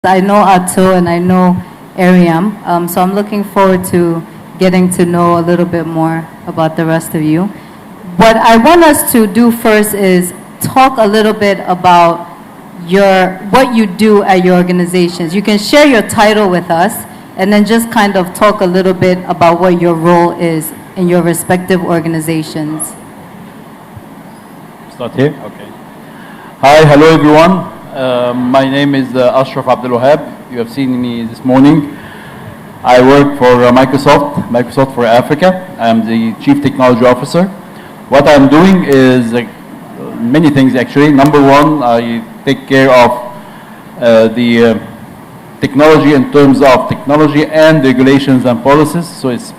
I know Ato and I know Ariam, so I'm looking forward to getting to know a little bit more about the rest of you. What I want us to do first is talk a little bit about what you do at your organizations. You can share your title with us and then just kind of talk a little bit about what your role is in your respective organizations. Start here? Okay. Hi, hello everyone. My name is Ashraf Abdul Wahab. You have seen me this morning. I work for Microsoft for Africa. I'm the Chief Technology Officer. What I'm doing is many things actually. Number one, I take care of the technology in terms of technology and regulations and policies. So it's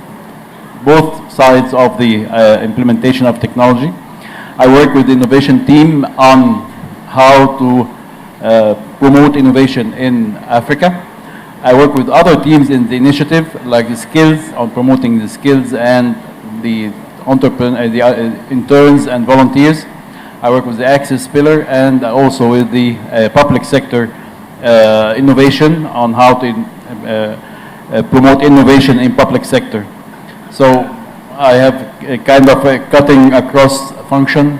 both sides of the implementation of technology. I work with the innovation team on how to promote innovation in Africa. I work with other teams in the initiative, like the skills, on promoting the skills and the interns and volunteers. I work with the access pillar and also with the public sector innovation on how to promote innovation in public sector. So I have a kind of a cutting across function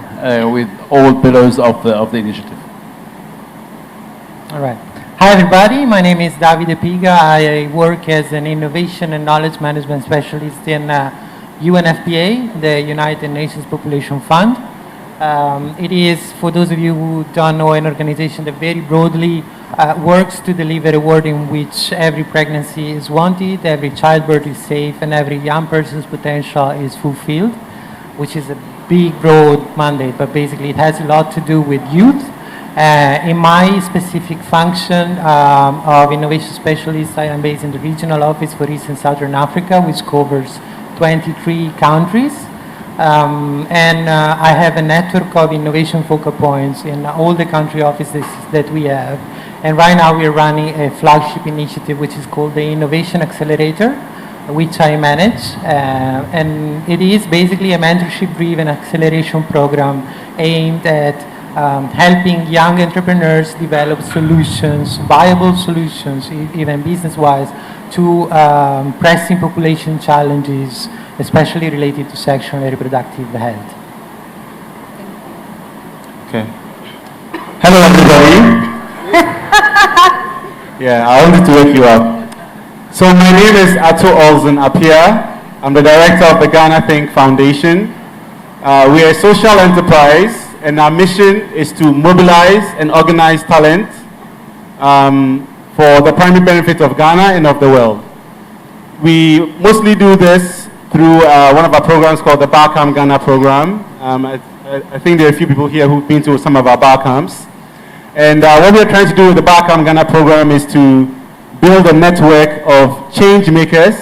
with all pillars of the initiative. All right. Hi, everybody. My name is Davide Piga. I work as an innovation and knowledge management specialist in UNFPA, the United Nations Population Fund. It is, for those of you who don't know, an organization that very broadly works to deliver a world in which every pregnancy is wanted, every childbirth is safe, and every young person's potential is fulfilled, which is a big, broad mandate, but basically it has a lot to do with youth. In my specific function of innovation specialist, I am based in the regional office for East and Southern Africa, which covers 23 countries. And I have a network of innovation focal points in all the country offices that we have. And right now we are running a flagship initiative which is called the Innovation Accelerator, which I manage. And it is basically a mentorship-driven acceleration program aimed at helping young entrepreneurs develop solutions, viable solutions, even business-wise, to pressing population challenges, especially related to sexual and reproductive health. Okay. Hello, everybody. Yeah, I wanted to wake you up. So my name is Ato Olsen Apia. I'm the director of the Ghana Think Foundation. We are a social enterprise, and our mission is to mobilize and organize talent for the primary benefit of Ghana and of the world. We mostly do this through one of our programs called the Barcamp Ghana program. I think there are a few people here who've been to some of our bar camps. And what we're trying to do with the Barcamp Ghana program is to build a network of changemakers,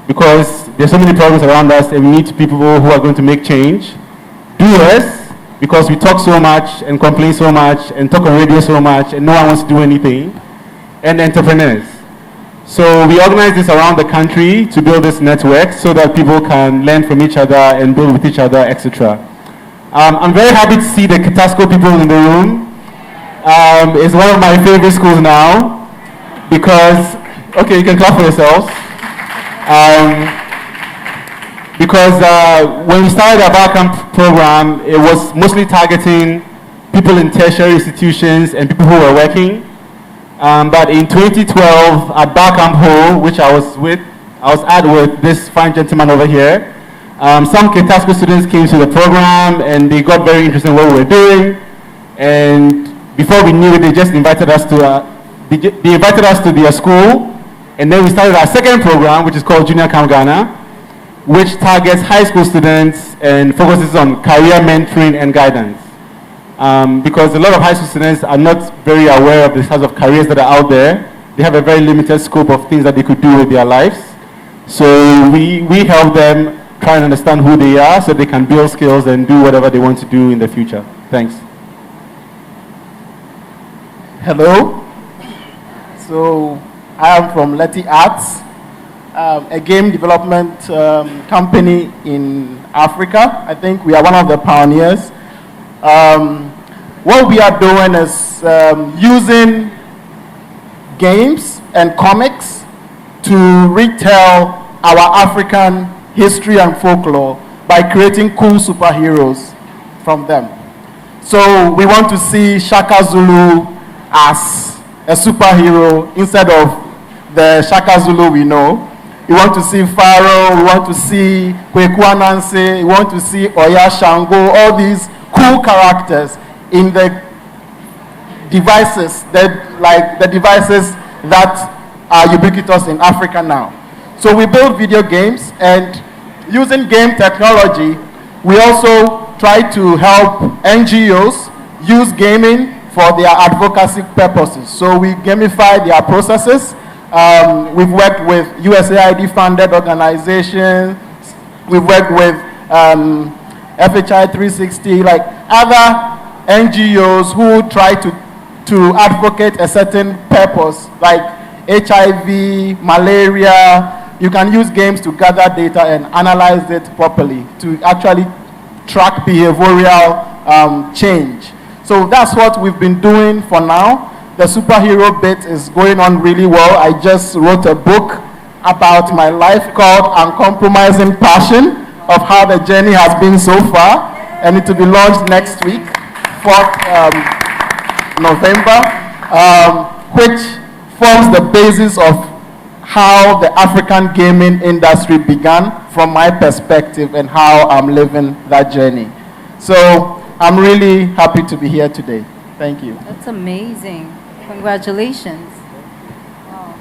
because there's so many problems around us and we need people who are going to make change. Doers, because we talk so much and complain so much and talk on radio so much and no one wants to do anything. And entrepreneurs. So we organize this around the country to build this network so that people can learn from each other and build with each other, etc. I'm very happy to see the Katasco people in the room. It's one of my favorite schools now because, okay, you can clap for yourselves. Because when we started our Barcamp program, it was mostly targeting people in tertiary institutions and people who were working. But in 2012, at Barcamp Hall, which I was at with this fine gentleman over here, some Katasco students came to the program and they got very interested in what we were doing. And before we knew it, they just invited us to they invited us to their school. And then we started our second program, which is called Junior Camp Ghana, which targets high school students and focuses on career mentoring and guidance. Because a lot of high school students are not very aware of the types of careers that are out there. They have a very limited scope of things that they could do with their lives. So we help them try and understand who they are so they can build skills and do whatever they want to do in the future. Thanks. Hello. So I am from Letty Arts, a game development company in Africa. I think we are one of the pioneers. What we are doing is using games and comics to retell our African history and folklore by creating cool superheroes from them. So we want to see Shaka Zulu as a superhero instead of the Shaka Zulu we know. We want to see Pharaoh, we want to see Kweku Anansi, we want to see Oya Shango, all these cool characters in the devices, the devices that are ubiquitous in Africa now. So we build video games, and using game technology, we also try to help NGOs use gaming for their advocacy purposes. So we gamify their processes. We've worked with USAID funded organizations. We've worked with FHI 360, like other NGOs who try to advocate a certain purpose, like HIV, malaria. You can use games to gather data and analyze it properly to actually track behavioral change. So that's what we've been doing for now. The superhero bit is going on really well. I just wrote a book about my life called Uncompromising Passion, of how the journey has been so far, and it will be launched next week, 4th November, which forms the basis of how the African gaming industry began from my perspective and how I'm living that journey. So I'm really happy to be here today. Thank you. That's amazing. Congratulations. Wow.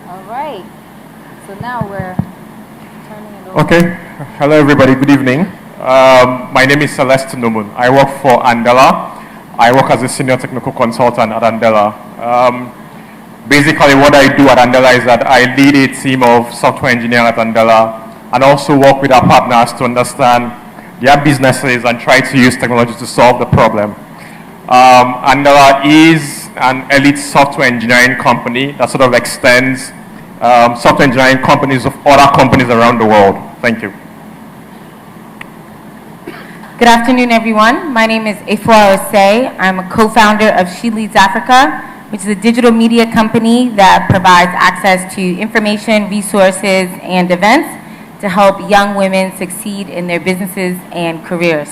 All right. So now we're turning it over. Okay. Hello, everybody. Good evening. My name is Celeste Numun. I work for Andela. I work as a senior technical consultant at Andela. Basically, what I do at Andela is that I lead a team of software engineers at Andela and also work with our partners to understand their businesses and try to use technology to solve the problem. Andela is an elite software engineering company that sort of extends software engineering companies of other companies around the world. Thank you. Good afternoon, everyone. My name is Afrilabs. I'm a co-founder of She Leads Africa, which is a digital media company that provides access to information, resources, and events to help young women succeed in their businesses and careers.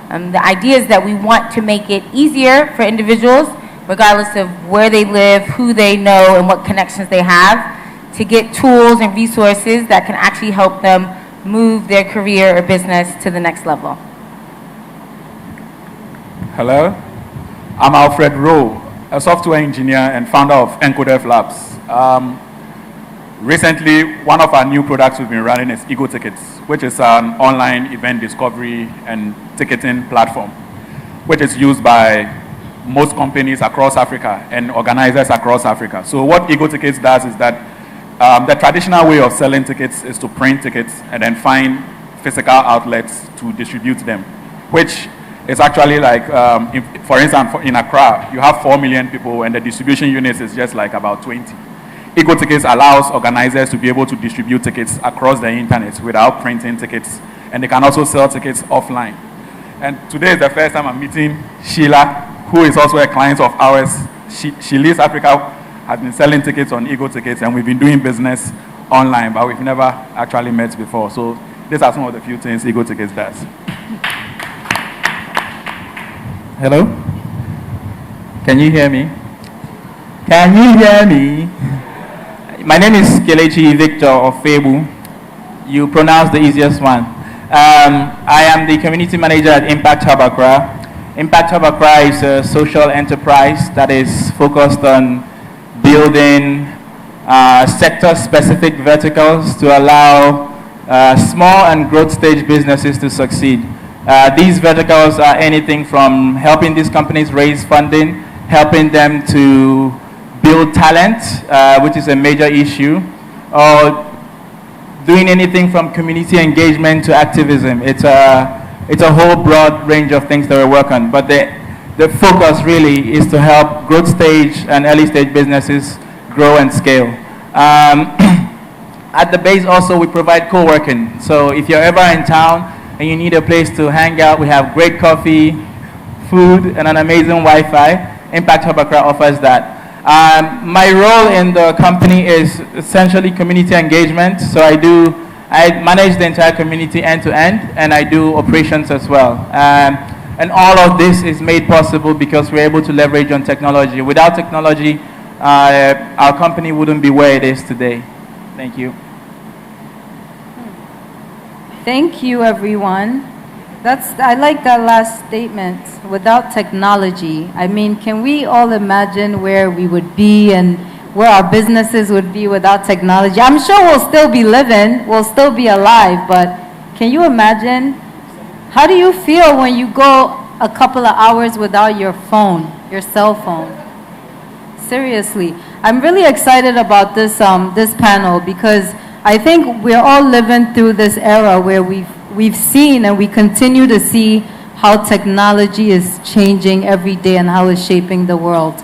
The idea is that we want to make it easier for individuals, regardless of where they live, who they know, and what connections they have, to get tools and resources that can actually help them move their career or business to the next level. Hello, I'm Alfred Rowe, a software engineer and founder of Afrilabs. Recently, one of our new products we've been running is Ego Tickets, which is an online event discovery and ticketing platform, which is used by most companies across Africa and organizers across Africa. So what Ego Tickets does is that the traditional way of selling tickets is to print tickets and then find physical outlets to distribute them, which is actually like, for instance, in Accra, you have 4 million people and the distribution units is just like about 20. Ego Tickets allows organizers to be able to distribute tickets across the internet without printing tickets, and they can also sell tickets offline. And today is the first time I'm meeting Sheila, who is also a client of ours. She Leads Africa has been selling tickets on Ego Tickets, and we've been doing business online, but we've never actually met before. So these are some of the few things Ego Tickets does. Hello? Can you hear me? Can you hear me? My name is Kelechi Victor of Febu. You pronounce the easiest one. I am the community manager at Impact Hub Accra. Impact Hub Accra is a social enterprise that is focused on building sector-specific verticals to allow small and growth stage businesses to succeed. These verticals are anything from helping these companies raise funding, helping them to build talent, which is a major issue, or doing anything from community engagement to activism. It's a whole broad range of things that we work on, but the focus really is to help growth stage and early stage businesses grow and scale. At the base also we provide co-working, so if you're ever in town and you need a place to hang out, we have great coffee, food, and an amazing Wi-Fi. Impact Hub Accra offers that. My role in the company is essentially community engagement. So I manage the entire community end to end, and I do operations as well. And all of this is made possible because we're able to leverage on technology. Without technology, our company wouldn't be where it is today. Thank you. Thank you, everyone. I like that last statement. Without technology, I mean, can we all imagine where we would be and where our businesses would be without technology? I'm sure we'll still be living, we'll still be alive, but can you imagine? How do you feel when you go a couple of hours without your phone, your cell phone? Seriously, I'm really excited about this panel because I think we're all living through this era where we've seen and we continue to see how technology is changing every day and how it's shaping the world.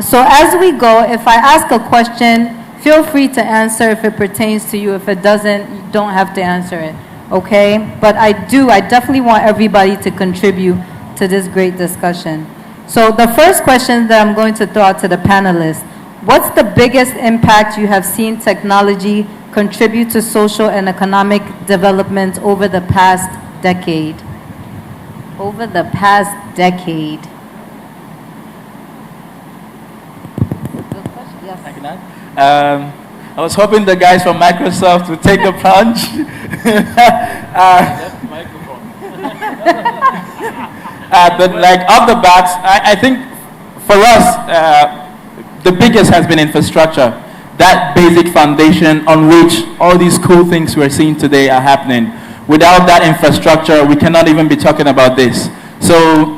So as we go, if I ask a question, feel free to answer if it pertains to you. If it doesn't, you don't have to answer it, okay? But I definitely want everybody to contribute to this great discussion. So the first question that I'm going to throw out to the panelists, what's the biggest impact you have seen technology contribute to social and economic development over the past decade? Over the past decade. Good question. Yes. Thank you, Nat. I was hoping the guys from Microsoft would take the plunge. But like off the bat, I think for us, the biggest has been infrastructure. That basic foundation on which all these cool things we're seeing today are happening. Without that infrastructure, we cannot even be talking about this. So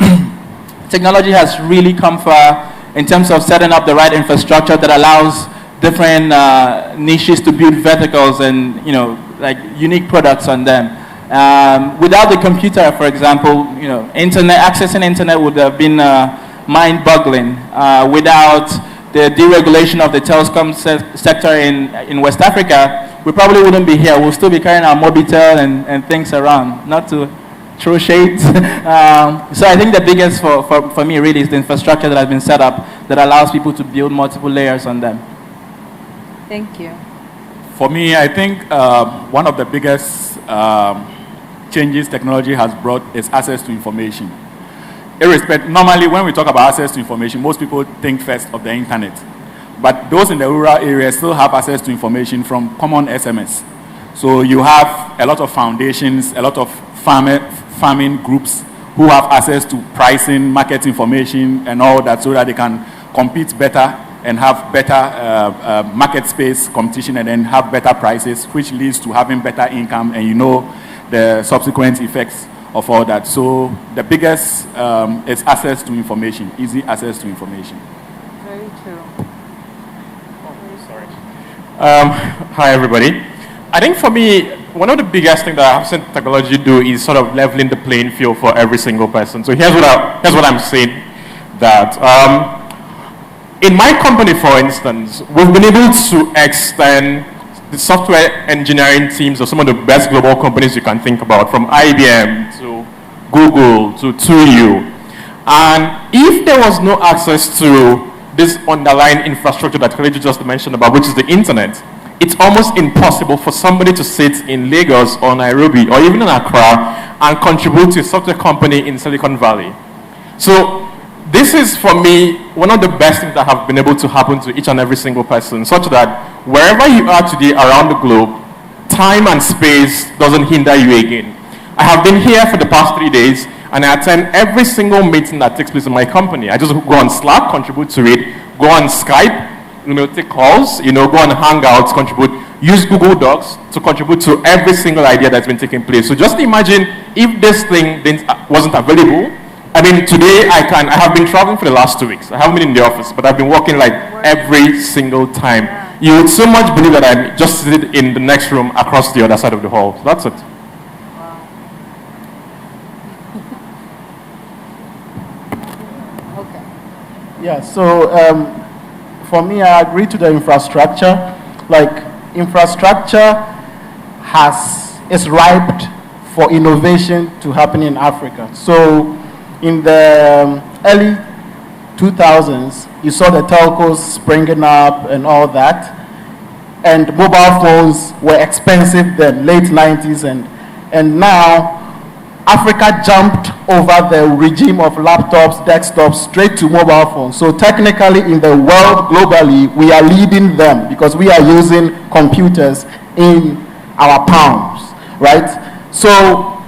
technology has really come far in terms of setting up the right infrastructure that allows different niches to build verticals and like unique products on them. Without the computer, for example, accessing internet would have been mind-boggling. Without the deregulation of the telecom sector in West Africa, we probably wouldn't be here. We'll still be carrying our Mobitel and things around, not to throw shades. So I think the biggest for me really is the infrastructure that has been set up that allows people to build multiple layers on them. Thank you. For me, I think one of the biggest changes technology has brought is access to information. Normally, when we talk about access to information, most people think first of the internet. But those in the rural areas still have access to information from common SMS. So you have a lot of foundations, a lot of farming groups who have access to pricing, market information, and all that so that they can compete better and have better market space competition and then have better prices, which leads to having better income and the subsequent effects of all that. So the biggest is access to information, easy access to information. Very true. Sorry. Hi, everybody. I think for me, one of the biggest things that I've seen technology do is sort of leveling the playing field for every single person. So here's what I'm saying. That in my company, for instance, we've been able to extend the software engineering teams of some of the best global companies you can think about, from IBM to Google to 2U. And if there was no access to this underlying infrastructure that Kelechi just mentioned about, which is the internet, it's almost impossible for somebody to sit in Lagos or Nairobi or even in Accra and contribute to a software company in Silicon Valley. So this is, for me, one of the best things that have been able to happen to each and every single person, such that wherever you are today around the globe, time and space doesn't hinder you again. I have been here for the past 3 days, and I attend every single meeting that takes place in my company. I just go on Slack, contribute to it, go on Skype, take calls, go on Hangouts, contribute, use Google Docs to contribute to every single idea that's been taking place. So just imagine if this thing wasn't available. I mean, today I have been traveling for the last 2 weeks. I haven't been in the office, but I've been working like every single time. You would so much believe that I'm just sitting in the next room across the other side of the hall. So that's it. Okay. Yeah, so for me, I agree to the infrastructure. Like, infrastructure is ripe for innovation to happen in Africa. So in the early 2000s, you saw the telcos springing up and all that. And mobile phones were expensive then, late 90s. And now, Africa jumped over the regime of laptops, desktops, straight to mobile phones. So technically, in the world globally, we are leading them because we are using computers in our palms, right? So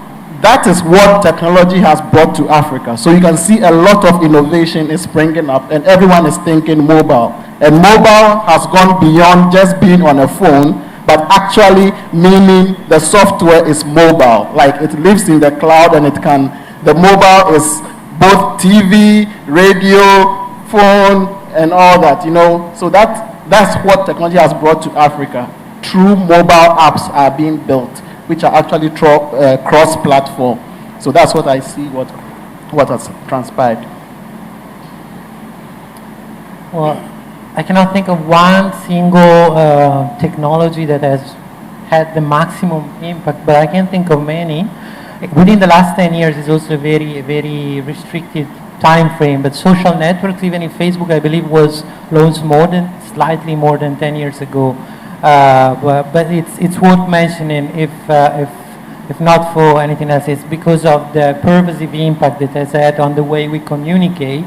that is what technology has brought to Africa. So you can see a lot of innovation is springing up, and everyone is thinking mobile. And mobile has gone beyond just being on a phone, but actually meaning the software is mobile. Like it lives in the cloud, and the mobile is both TV, radio, phone, and all that, you know. So that's what technology has brought to Africa. True mobile apps are being built, which are actually cross-platform. So that's what I see, what has transpired. Well, I cannot think of one single technology that has had the maximum impact, but I can think of many. Within the last 10 years is also a very, very restricted time frame, but social networks, even if Facebook, I believe, was launched slightly more than 10 years ago. But it's worth mentioning, if not for anything else, it's because of the pervasive impact it has had on the way we communicate.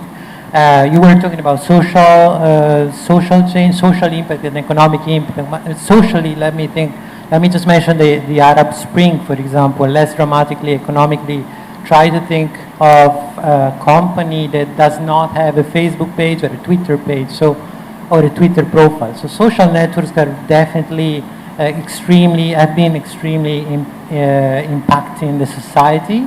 You were talking about social change, social impact, and economic impact. Socially, let me just mention the Arab Spring, for example, less dramatically, economically. Try to think of a company that does not have a Facebook page or a Twitter page, or a Twitter profile. So social networks are definitely have been extremely impacting the society.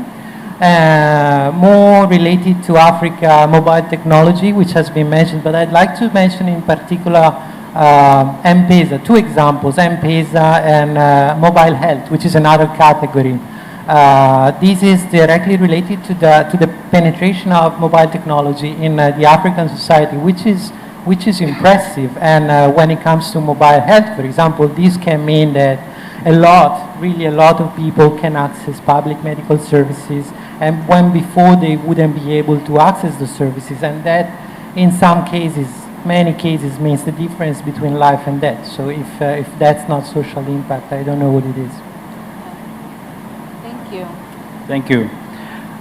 More related to Africa, mobile technology, which has been mentioned, but I'd like to mention in particular M-Pesa, two examples, M-Pesa and mobile health, which is another category. This is directly related to the penetration of mobile technology in the African society, which is impressive. And when it comes to mobile health, for example, this can mean that really a lot of people can access public medical services, and when before they wouldn't be able to access the services, and that in some cases, many cases, means the difference between life and death. So if that's not social impact, I don't know what it is. Thank you. Thank you.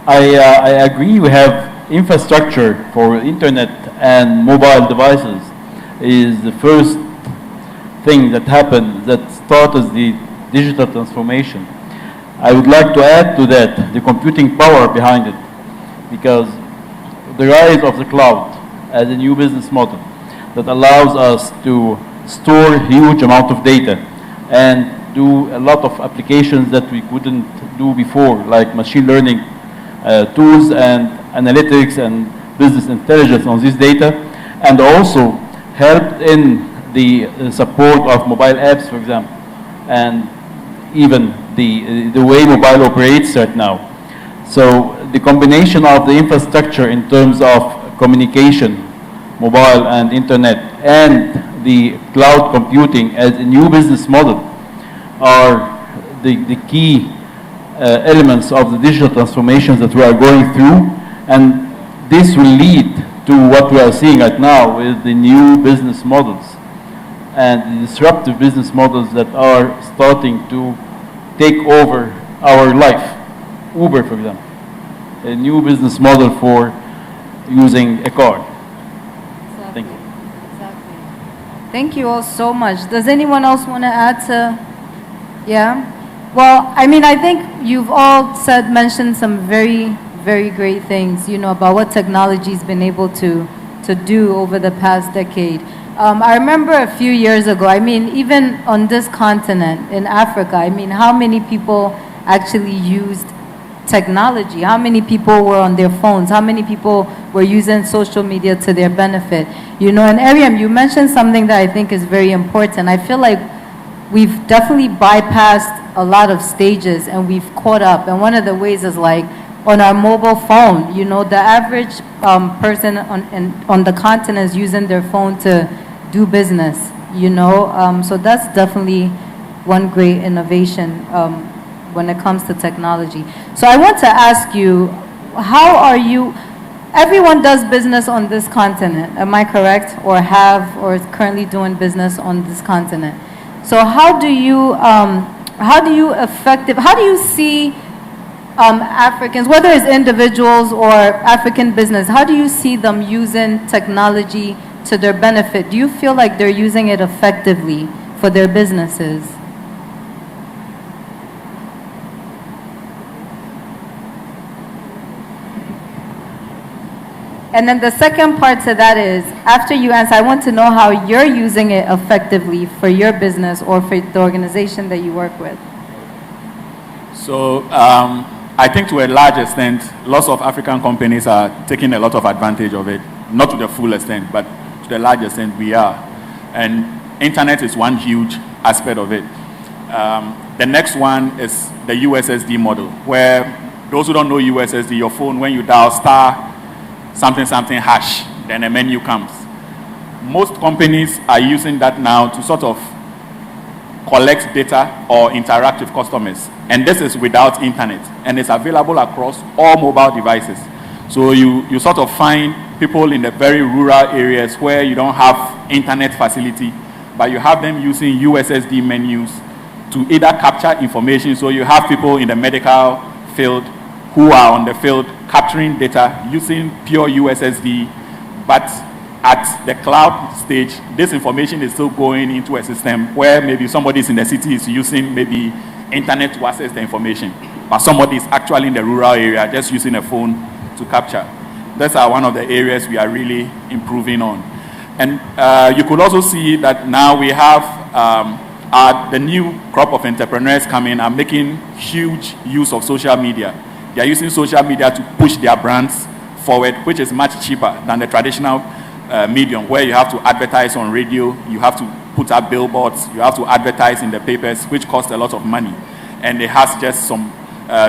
I agree. We have infrastructure for internet and mobile devices is the first thing that happened that started the digital transformation. I would like to add to that the computing power behind it, because the rise of the cloud as a new business model that allows us to store huge amount of data and do a lot of applications that we couldn't do before, like machine learning tools and analytics and business intelligence on this data, and also helped in the support of mobile apps, for example, and even the way mobile operates right now. So the combination of the infrastructure in terms of communication, mobile and internet, and the cloud computing as a new business model are the key elements of the digital transformations that we are going through, and this will lead to what we are seeing right now with the new business models and the disruptive business models that are starting to take over our life. Uber, for example, a new business model for using a car. Exactly. Thank you. Exactly. Thank you all so much. Does anyone else want to add to? Yeah? Well, I mean, I think you've all mentioned some very, very great things, about what technology's been able to do over the past decade. I remember a few years ago, I mean, even on this continent, in Africa, I mean, how many people actually used technology? How many people were on their phones? How many people were using social media to their benefit? And Ariam, you mentioned something that I think is very important. I feel like we've definitely bypassed a lot of stages and we've caught up. And one of the ways is like on our mobile phone, the average person on the continent is using their phone to do business, so that's definitely one great innovation when it comes to technology. So I want to ask you, how are you, everyone does business on this continent, am I correct? Or have, or is currently doing business on this continent. So how do you see Africans, whether it's individuals or African business, how do you see them using technology to their benefit? Do you feel like they're using it effectively for their businesses? And then the second part to that is, after you answer, I want to know how you're using it effectively for your business or for the organization that you work with. So I think to a large extent, lots of African companies are taking a lot of advantage of it. Not to the full extent, but to the large extent we are. And internet is one huge aspect of it. The next one is the Ussd model, where those who don't know Ussd, your phone, when you dial star something something hash, then a menu comes. Most companies are using that now to sort of collect data or interact with customers. And this is without internet. And it's available across all mobile devices. So you sort of find people in the very rural areas where you don't have internet facility, but you have them using Ussd menus to either capture information. So you have people in the medical field who are on the field capturing data using pure Ussd, but at the cloud stage, this information is still going into a system where maybe somebody in the city is using maybe internet to access the information, but somebody is actually in the rural area just using a phone to capture. These are one of the areas we are really improving on. And you could also see that now we have the new crop of entrepreneurs coming are making huge use of social media. They are using social media to push their brands forward, which is much cheaper than the traditional medium where you have to advertise on radio, you have to put up billboards, you have to advertise in the papers, which cost a lot of money. And it has just some,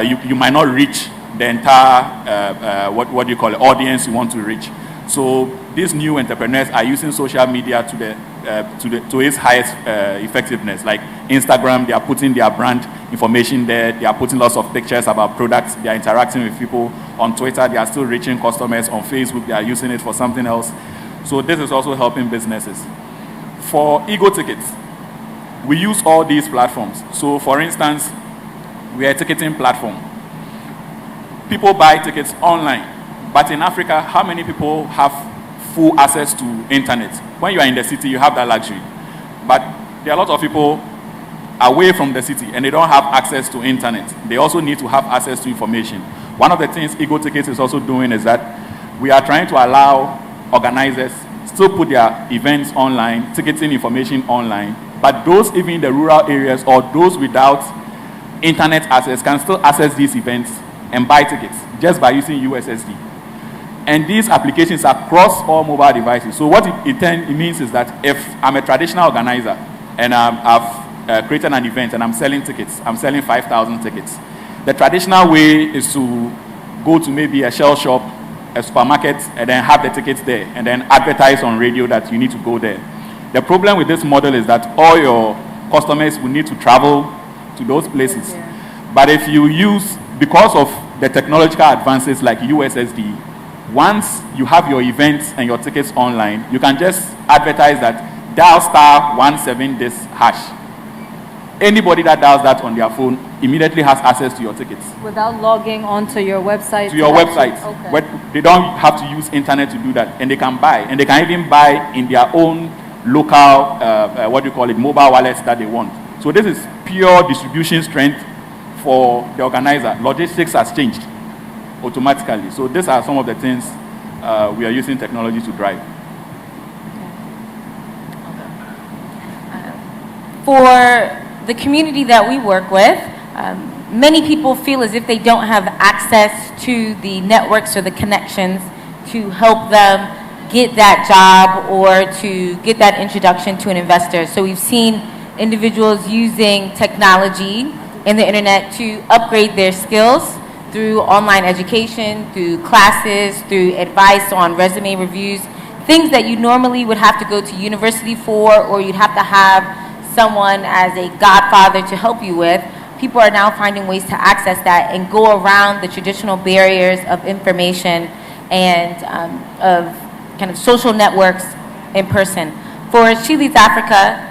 you might not reach the entire, what do you call it, audience you want to reach. So these new entrepreneurs are using social media to its highest effectiveness. Like Instagram, they are putting their brand information there. They are putting lots of pictures about products. They are interacting with people. On Twitter, they are still reaching customers. On Facebook, they are using it for something else. So this is also helping businesses. For Ego Tickets, we use all these platforms. So for instance, we are a ticketing platform. People buy tickets online. But in Africa, how many people have full access to internet? When you are in the city, you have that luxury. But there are a lot of people away from the city and they don't have access to internet. They also need to have access to information. One of the things Ego Tickets is also doing is that we are trying to allow organizers still put their events online, ticketing information online, but those even in the rural areas or those without internet access can still access these events and buy tickets just by using Ussd. And these applications are across all mobile devices. So what it means is that if I'm a traditional organizer and I've created an event and I'm selling tickets, I'm selling 5,000 tickets. The traditional way is to go to maybe a shell shop, a supermarket, and then have the tickets there, and then advertise on radio that you need to go there. The problem with this model is that all your customers will need to travel to those places. But if you use, because of the technological advances like Ussd, once you have your events and your tickets online, you can just advertise that dial star 17 this hash. Anybody that dials that on their phone immediately has access to your tickets. Without logging onto your website? To your website. Okay. Where they don't have to use internet to do that. And they can buy. And they can even buy in their own local, mobile wallets that they want. So this is pure distribution strength for the organizer. Logistics has changed automatically. So these are some of the things we are using technology to drive. For the community that we work with, many people feel as if they don't have access to the networks or the connections to help them get that job or to get that introduction to an investor. So we've seen individuals using technology and the internet to upgrade their skills through online education, through classes, through advice on resume reviews, things that you normally would have to go to university for, or you'd have to have someone as a godfather to help you with. People are now finding ways to access that and go around the traditional barriers of information and of kind of social networks in person. For She Leads Africa,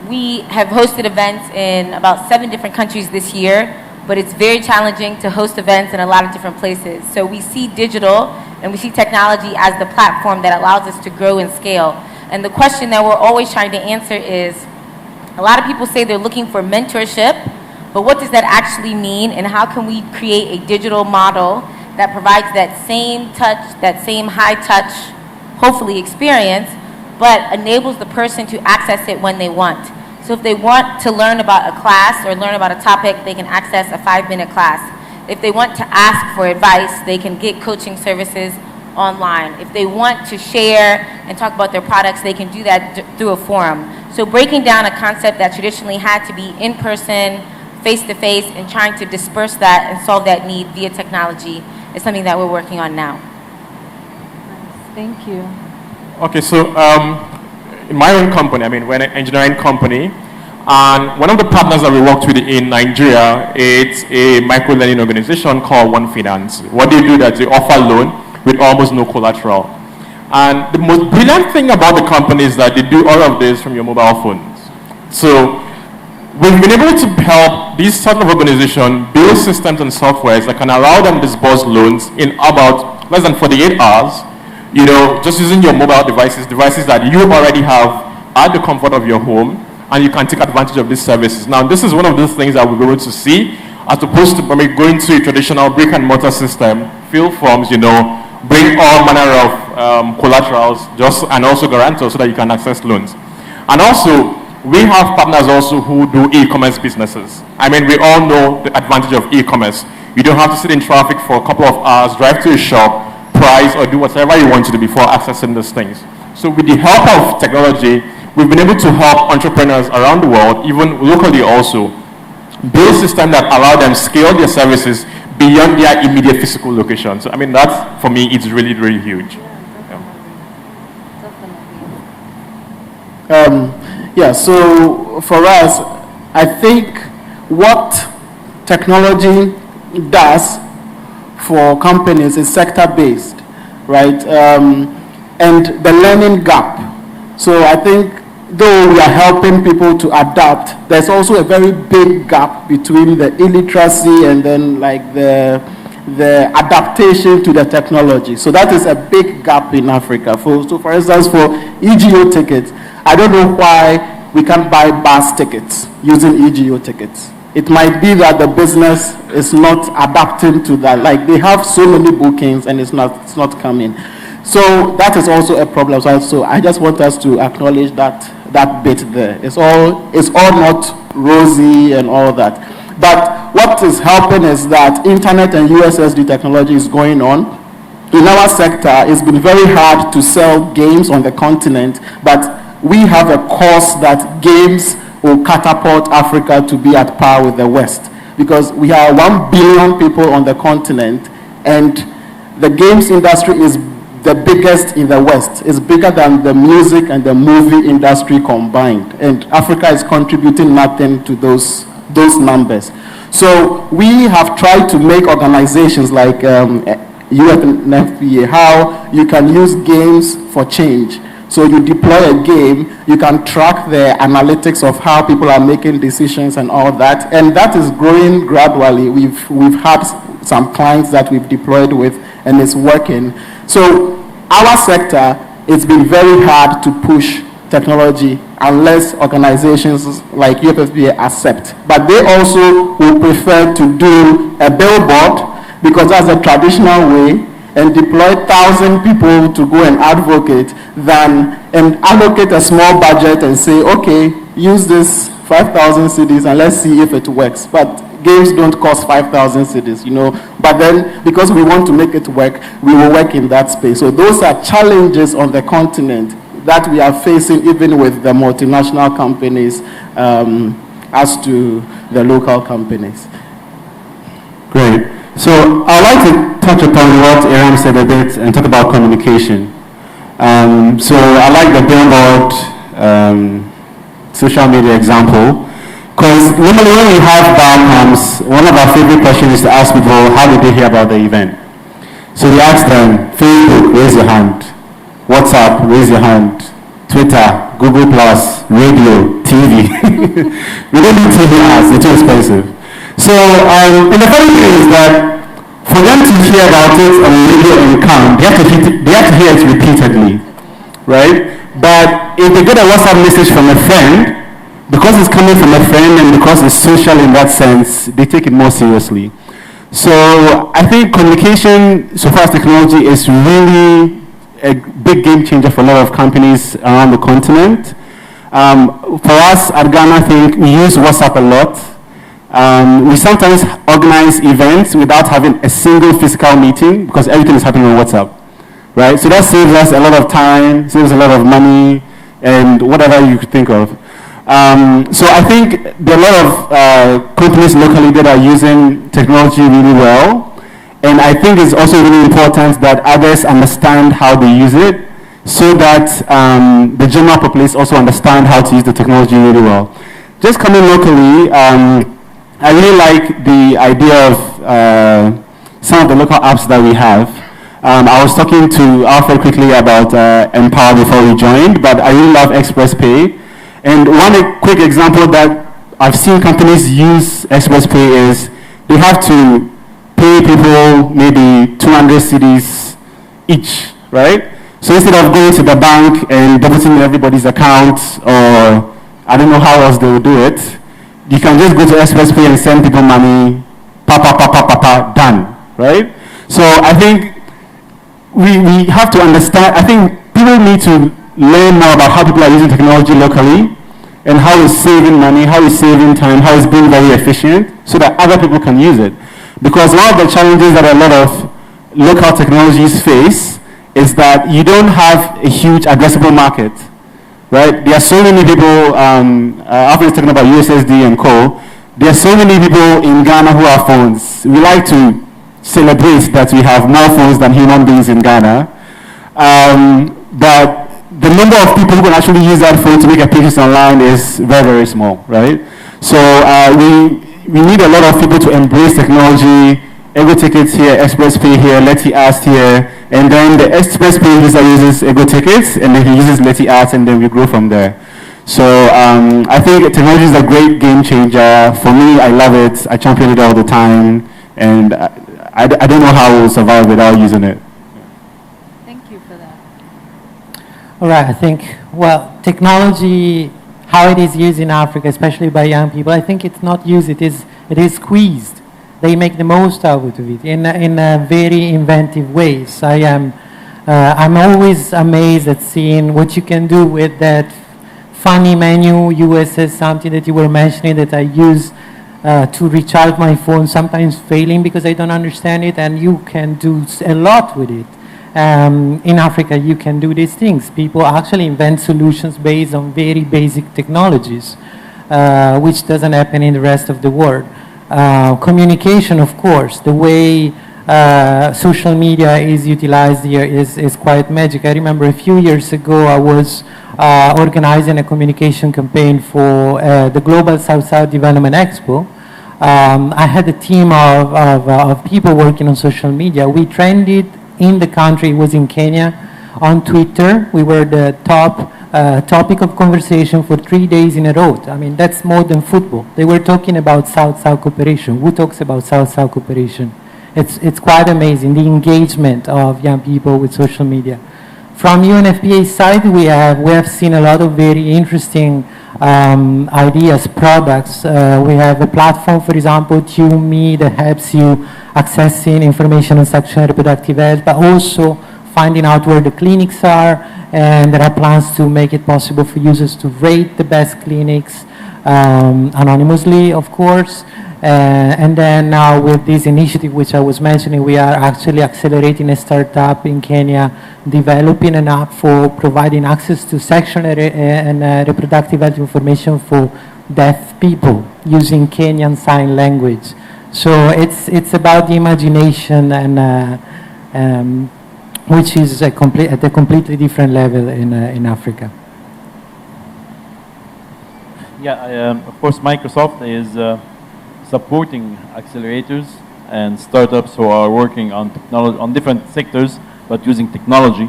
we have hosted events in about 7 different countries this year, but it's very challenging to host events in a lot of different places. So we see digital and we see technology as the platform that allows us to grow and scale. And the question that we're always trying to answer is, a lot of people say they're looking for mentorship, but what does that actually mean, and how can we create a digital model that provides that same touch, that same high touch, hopefully experience, but enables the person to access it when they want. So if they want to learn about a class or learn about a topic, they can access a 5-minute class. If they want to ask for advice, they can get coaching services online. If they want to share and talk about their products, they can do that through a forum. So breaking down a concept that traditionally had to be in person, face-to-face, and trying to disperse that and solve that need via technology is something that we're working on now. Thank you. Okay, so in my own company, we're an engineering company, and one of the partners that we worked with in Nigeria, it's a micro-lending organization called One Finance. What they do is they offer loan with almost no collateral. And the most brilliant thing about the company is that they do all of this from your mobile phones. So we've been able to help these sort of organizations build systems and softwares that can allow them to disburse loans in about less than 48 hours, just using your mobile devices that you already have at the comfort of your home, and you can take advantage of these services. Now, this is one of those things that we're able to see, as opposed to going to a traditional brick and mortar system, fill forms, bring all manner of collaterals, and also guarantors so that you can access loans. And also, we have partners also who do e-commerce businesses. We all know the advantage of e-commerce. You don't have to sit in traffic for a couple of hours, drive to a shop, price, or do whatever you want to do before accessing those things. So with the help of technology, we've been able to help entrepreneurs around the world, even locally also, build systems that allow them scale their services beyond their immediate physical location. So that, for me, it's really, really huge. So for us, I think what technology does for companies is sector-based, right? And the learning gap. So I think though we are helping people to adapt, there's also a very big gap between the illiteracy and then the adaptation to the technology. So that is a big gap in Africa. So for instance, for EGO tickets, I don't know why we can't buy bus tickets using EGO tickets. It might be that the business is not adapting to that. They have so many bookings and it's not coming. So that is also a problem. So I just want us to acknowledge that bit there. It's all not rosy and all that. But what is helping is that internet and USSD technology is going on. In our sector, it's been very hard to sell games on the continent, but we have a course that games will catapult Africa to be at par with the West, because we have 1 billion people on the continent, and the games industry is the biggest in the West. It's bigger than the music and the movie industry combined, and Africa is contributing nothing to those numbers. So we have tried to make organizations like UNFPA, how you can use games for change. So you deploy a game, you can track the analytics of how people are making decisions and all that, and that is growing gradually. We've had some clients that we've deployed with, and it's working. So our sector, it's been very hard to push technology unless organizations like UFFPA accept. But they also will prefer to do a billboard, because that's a traditional way, and deploy 1,000 people to go and advocate and allocate a small budget and say, okay, use this 5,000 cedis and let's see if it works. But games don't cost 5,000 cedis, But then, because we want to make it work, we will work in that space. So those are challenges on the continent that we are facing, even with the multinational companies as to the local companies. Great. So I'd like to touch upon what Aram said a bit and talk about communication. So I like the billboard social media example, because normally when we have barcamps, one of our favorite questions is to ask people, how did they hear about the event? So we asked them, Facebook, raise your hand. WhatsApp, raise your hand. Twitter, Google+, radio, TV. We don't need TV ads, they're too expensive. So, and the funny thing is that for them to hear about it on radio and count, they have to hear it repeatedly, right? But if they get a WhatsApp message from a friend, because it's coming from a friend and because it's social in that sense, they take it more seriously. So I think communication, so far as technology, is really a big game changer for a lot of companies around the continent. For us at Ghana, I think we use WhatsApp a lot. We sometimes organize events without having a single physical meeting because everything is happening on WhatsApp, right? So that saves us a lot of time, saves a lot of money, and whatever you could think of. So I think there are a lot of companies locally that are using technology really well. And I think it's also really important that others understand how they use it so that the general populace also understand how to use the technology really well. Just coming locally, I really like the idea of some of the local apps that we have. I was talking to Alfred quickly about Empower before we joined, but I really love Express Pay. And one quick example that I've seen companies use Express Pay is they have to pay people maybe 200 cedis each, right? So instead of going to the bank and depositing everybody's account, or I don't know how else they will do it, you can just go to Express Pay and send people money, done, right? So I think we have to understand, I think people need to learn more about how people are using technology locally and how it's saving money, how it's saving time, how it's being very efficient so that other people can use it. Because one of the challenges that a lot of local technologies face is that you don't have a huge addressable market, right? There are so many people, Alfred is talking about Ussd and co. There are so many people in Ghana who have phones. We like to celebrate that we have more phones than human beings in Ghana. But the number of people who can actually use that phone to make a purchase online is very, very small, right? So we need a lot of people to embrace technology. Ego Tickets here, Express Pay here, Letty Ask here, and then the Express Pay user uses Ego Tickets, and then he uses Letty Ask, and then we grow from there. So I think technology is a great game changer. For me, I love it. I champion it all the time, and I don't know how we'll survive without using it. Thank you for that. All right, I think, well, technology, how it is used in Africa, especially by young people, I think it's not used, it is squeezed. They make the most out of it in very inventive ways. I'm always amazed at seeing what you can do with that funny menu. Ussd, something that you were mentioning that I use to recharge my phone, sometimes failing because I don't understand it, and you can do a lot with it. In Africa, you can do these things. People actually invent solutions based on very basic technologies, which doesn't happen in the rest of the world. Communication, of course, the way social media is utilized here is quite magic. I remember a few years ago I was organizing a communication campaign for the Global South-South Development Expo. I had a team of people working on social media. We trended in the country, it was in Kenya, on Twitter. We were the top topic of conversation for 3 days in a row. I mean, that's more than football. They were talking about South-South cooperation. Who talks about South-South cooperation? It's quite amazing, the engagement of young people with social media. From UNFPA's side, we have seen a lot of very interesting ideas, products. We have a platform, for example, TuneMe, that helps you accessing information on sexual and reproductive health, but also finding out where the clinics are, and there are plans to make it possible for users to rate the best clinics anonymously, of course. And then now with this initiative, which I was mentioning, we are actually accelerating a startup in Kenya, developing an app for providing access to sexual and reproductive health information for deaf people using Kenyan Sign Language. So it's about the imagination, and which is at a completely different level in Africa. Yeah, of course, Microsoft is supporting accelerators and startups who are working on technology, on different sectors, but using technology.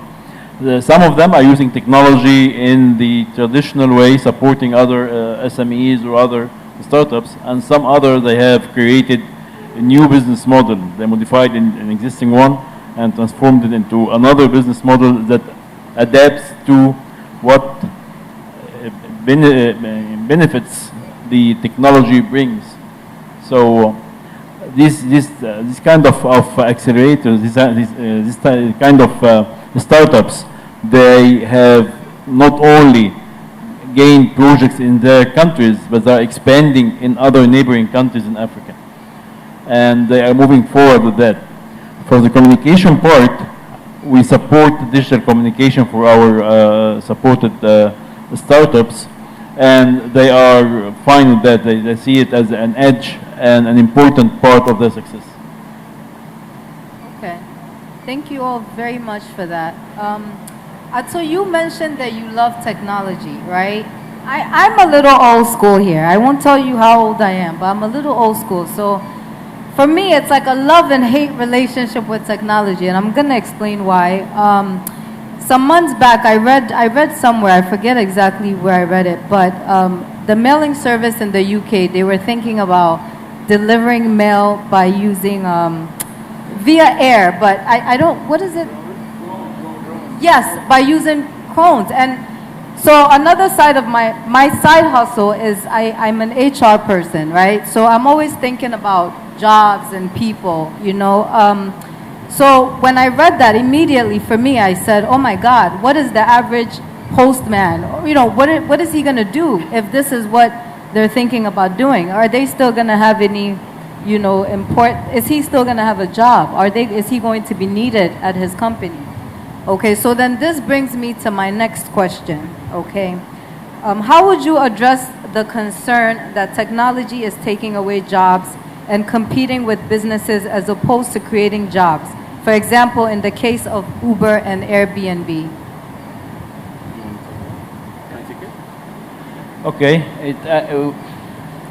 Some of them are using technology in the traditional way, supporting other SMEs or other startups, and some other they have created a new business model. They modified an existing one and transformed it into another business model that adapts to what benefits the technology brings. So this kind of accelerators, this kind of startups, they have not only gained projects in their countries, but they are expanding in other neighboring countries in Africa. And they are moving forward with that. For the communication part, we support digital communication for our supported startups, and they are fine with that. They see it as an edge and an important part of their success. Okay. Thank you all very much for that. So you mentioned that you love technology, right? I'm a little old school here. I won't tell you how old I am, but I'm a little old school. So for me, it's like a love and hate relationship with technology, and I'm going to explain why. Some months back, I read somewhere, I forget exactly where I read it, but the mailing service in the UK, they were thinking about delivering mail by using via air, but I don't, what is it? Yes, by using drones. And so another side of my side hustle is I'm an HR person, right? So I'm always thinking about jobs and people, you know. So when I read that, immediately for me, I said, oh my God, what is the average postman? You know, what is he going to do if this is what they're thinking about doing? Are they still going to have any, you know, is he still going to have a job? Is he going to be needed at his company? Okay, so then this brings me to my next question, okay? How would you address the concern that technology is taking away jobs and competing with businesses as opposed to creating jobs? For example, in the case of Uber and Airbnb. Okay,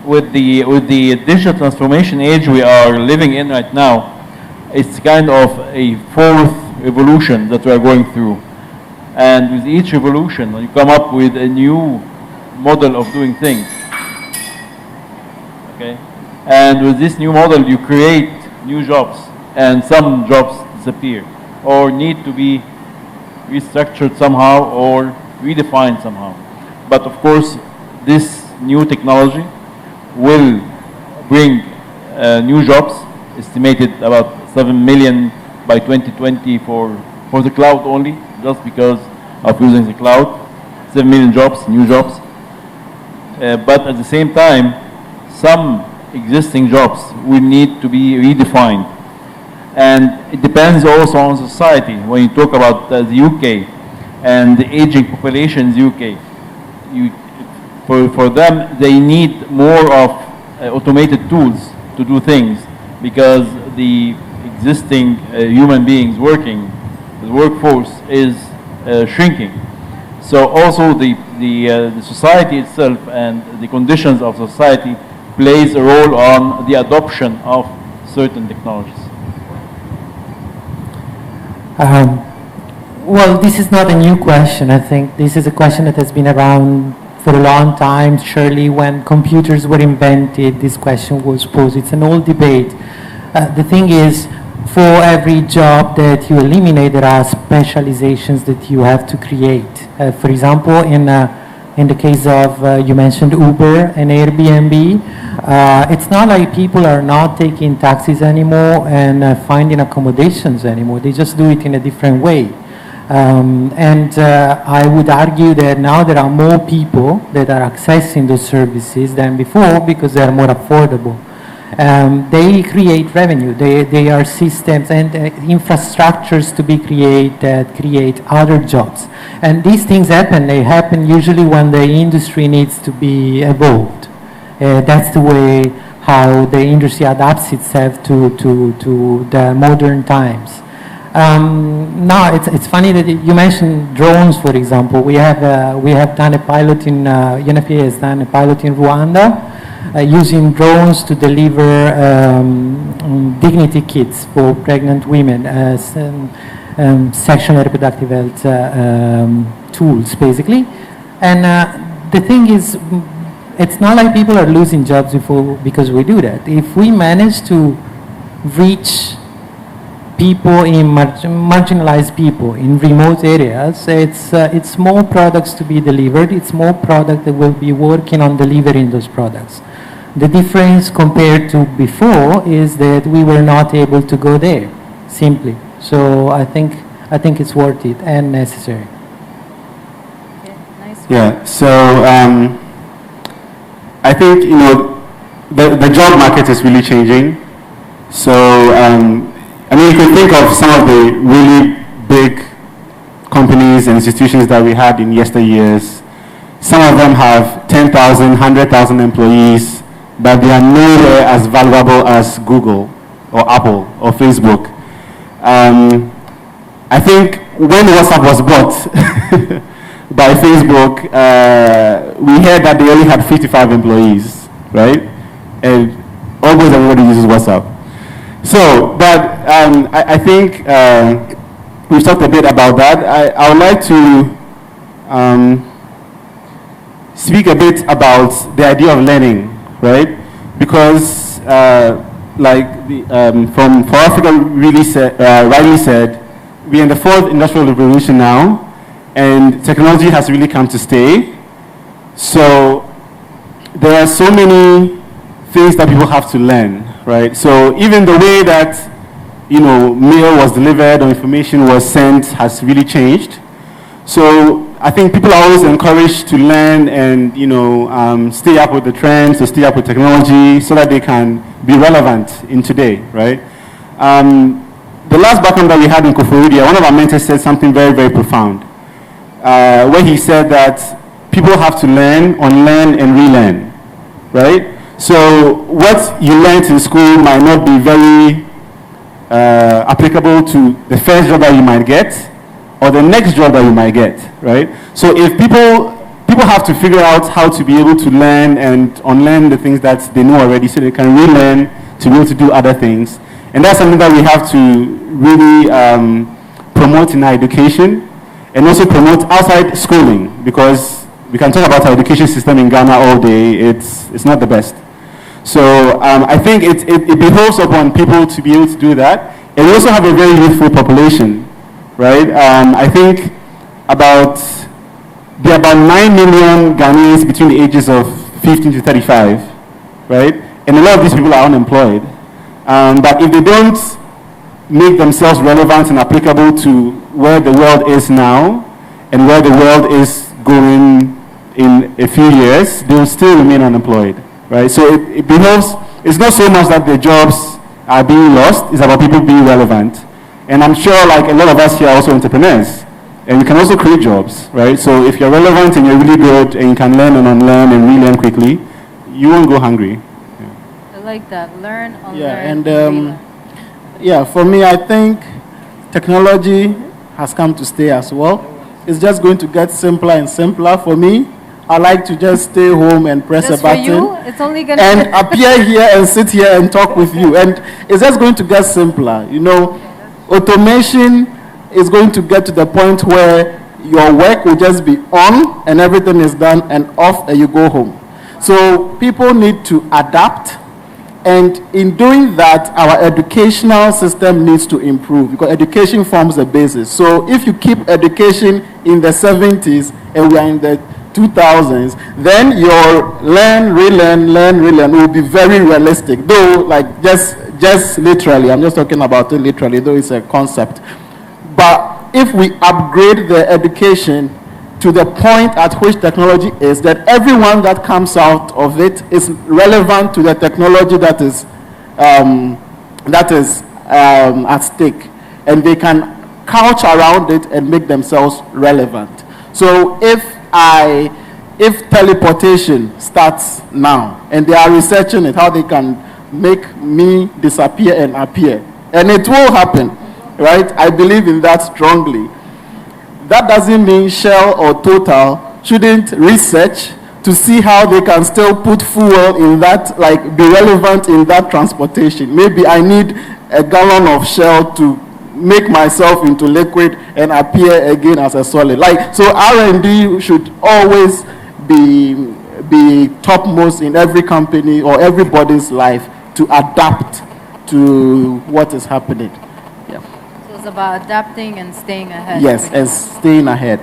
with the digital transformation age we are living in right now, it's kind of a fourth revolution that we are going through. And with each revolution, you come up with a new model of doing things. Okay? And with this new model, you create new jobs, and some jobs disappear or need to be restructured somehow or redefined somehow. But of course, this new technology will bring new jobs, estimated about 7 million by 2020 for the cloud only, just because of using the cloud. 7 million jobs, new jobs. But at the same time, some existing jobs will need to be redefined. And it depends also on society. When you talk about the UK and the aging population in the UK, for them, they need more of automated tools to do things, because the existing human beings working, the workforce is shrinking. So also the society itself and the conditions of society plays a role on the adoption of certain technologies. Well, this is not a new question. I think this is a question that has been around for a long time. Surely when computers were invented, this question was posed. It's an old debate. The thing is, for every job that you eliminate, there are specializations that you have to create. For example, in the case of, you mentioned Uber and Airbnb, it's not like people are not taking taxis anymore and finding accommodations anymore. They just do it in a different way. I would argue that now there are more people that are accessing those services than before because they are more affordable. They create revenue. They are systems and infrastructures to be created that create other jobs. And these things happen. They happen usually when the industry needs to be evolved. That's the way how the industry adapts itself to the modern times. Now it's funny that you mentioned drones, for example. We have done a pilot in UNFPA has done a pilot in Rwanda. using drones to deliver dignity kits for pregnant women as sexual and reproductive health tools, basically. And the thing is, it's not like people are losing jobs because we do that. If we manage to reach people in marginalized people in remote areas, it's more products to be delivered. It's more product that will be working on delivering those products. The difference compared to before is that we were not able to go there, simply. So I think it's worth it and necessary. Yeah. So I think the job market is really changing. So I mean, you can think of some of the really big companies and institutions that we had in yesteryears. Some of them have 10,000, 100,000 employees, but they are nowhere as valuable as Google or Apple or Facebook. I think when WhatsApp was bought by Facebook, we heard that they only had 55 employees, right? And almost everybody uses WhatsApp. So, but I think we've talked a bit about that. I would like to speak a bit about the idea of learning, right? Because, from For Africa really rightly said, we're in the fourth industrial revolution now, and technology has really come to stay. So there are so many things that people have to learn, right? So even the way that, mail was delivered or information was sent has really changed. So I think people are always encouraged to learn and, stay up with the trends, to stay up with technology so that they can be relevant in today, right? The last background that we had in Koforidia, one of our mentors said something very, very profound, where he said that people have to learn, unlearn, and relearn, right? So what you learned in school might not be very applicable to the first job that you might get or the next job that you might get, right? So if people have to figure out how to be able to learn and unlearn the things that they know already so they can relearn to be able to do other things. And that's something that we have to really promote in our education and also promote outside schooling, because we can talk about our education system in Ghana all day. It's not the best. So I think it behoves upon people to be able to do that. And we also have a very youthful population, right? I think there are about 9 million Ghanaians between the ages of 15 to 35, right? And a lot of these people are unemployed. But if they don't make themselves relevant and applicable to where the world is now and where the world is going in a few years, they will still remain unemployed, right? So it behoves, it's not so much that the jobs are being lost, it's about people being relevant. And I'm sure like a lot of us here are also entrepreneurs, and we can also create jobs, right? So if you're relevant and you're really good and you can learn and unlearn and relearn quickly, you won't go hungry. I like that. Learn, unlearn. Yeah, and for me, I think technology has come to stay as well. It's just going to get simpler and simpler for me. I like to just stay home and press Just a button. for you, it's only gonna and appear here and sit here and talk with you. And it's just going to get simpler. Automation is going to get to the point where your work will just be on and everything is done, and off and you go home. So people need to adapt. And in doing that, our educational system needs to improve, because education forms the basis. So if you keep education in the 70s and we are in the 2000s, then your learn, relearn will be very realistic. Though, like just literally, I'm just talking about it literally, though it's a concept. But if we upgrade the education to the point at which technology is, that everyone that comes out of it is relevant to the technology that is at stake, and they can couch around it and make themselves relevant. So if teleportation starts now, and they are researching it, how they can make me disappear and appear, and it will happen, right? I believe in that strongly. That doesn't mean Shell or Total shouldn't research to see how they can still put fuel in that, like be relevant in that transportation. Maybe I need a gallon of Shell to make myself into liquid and appear again as a solid. Like, so R&D should always be topmost in every company or everybody's life to adapt to what is happening. Yeah. So it's about adapting and staying ahead. Yes, and staying ahead.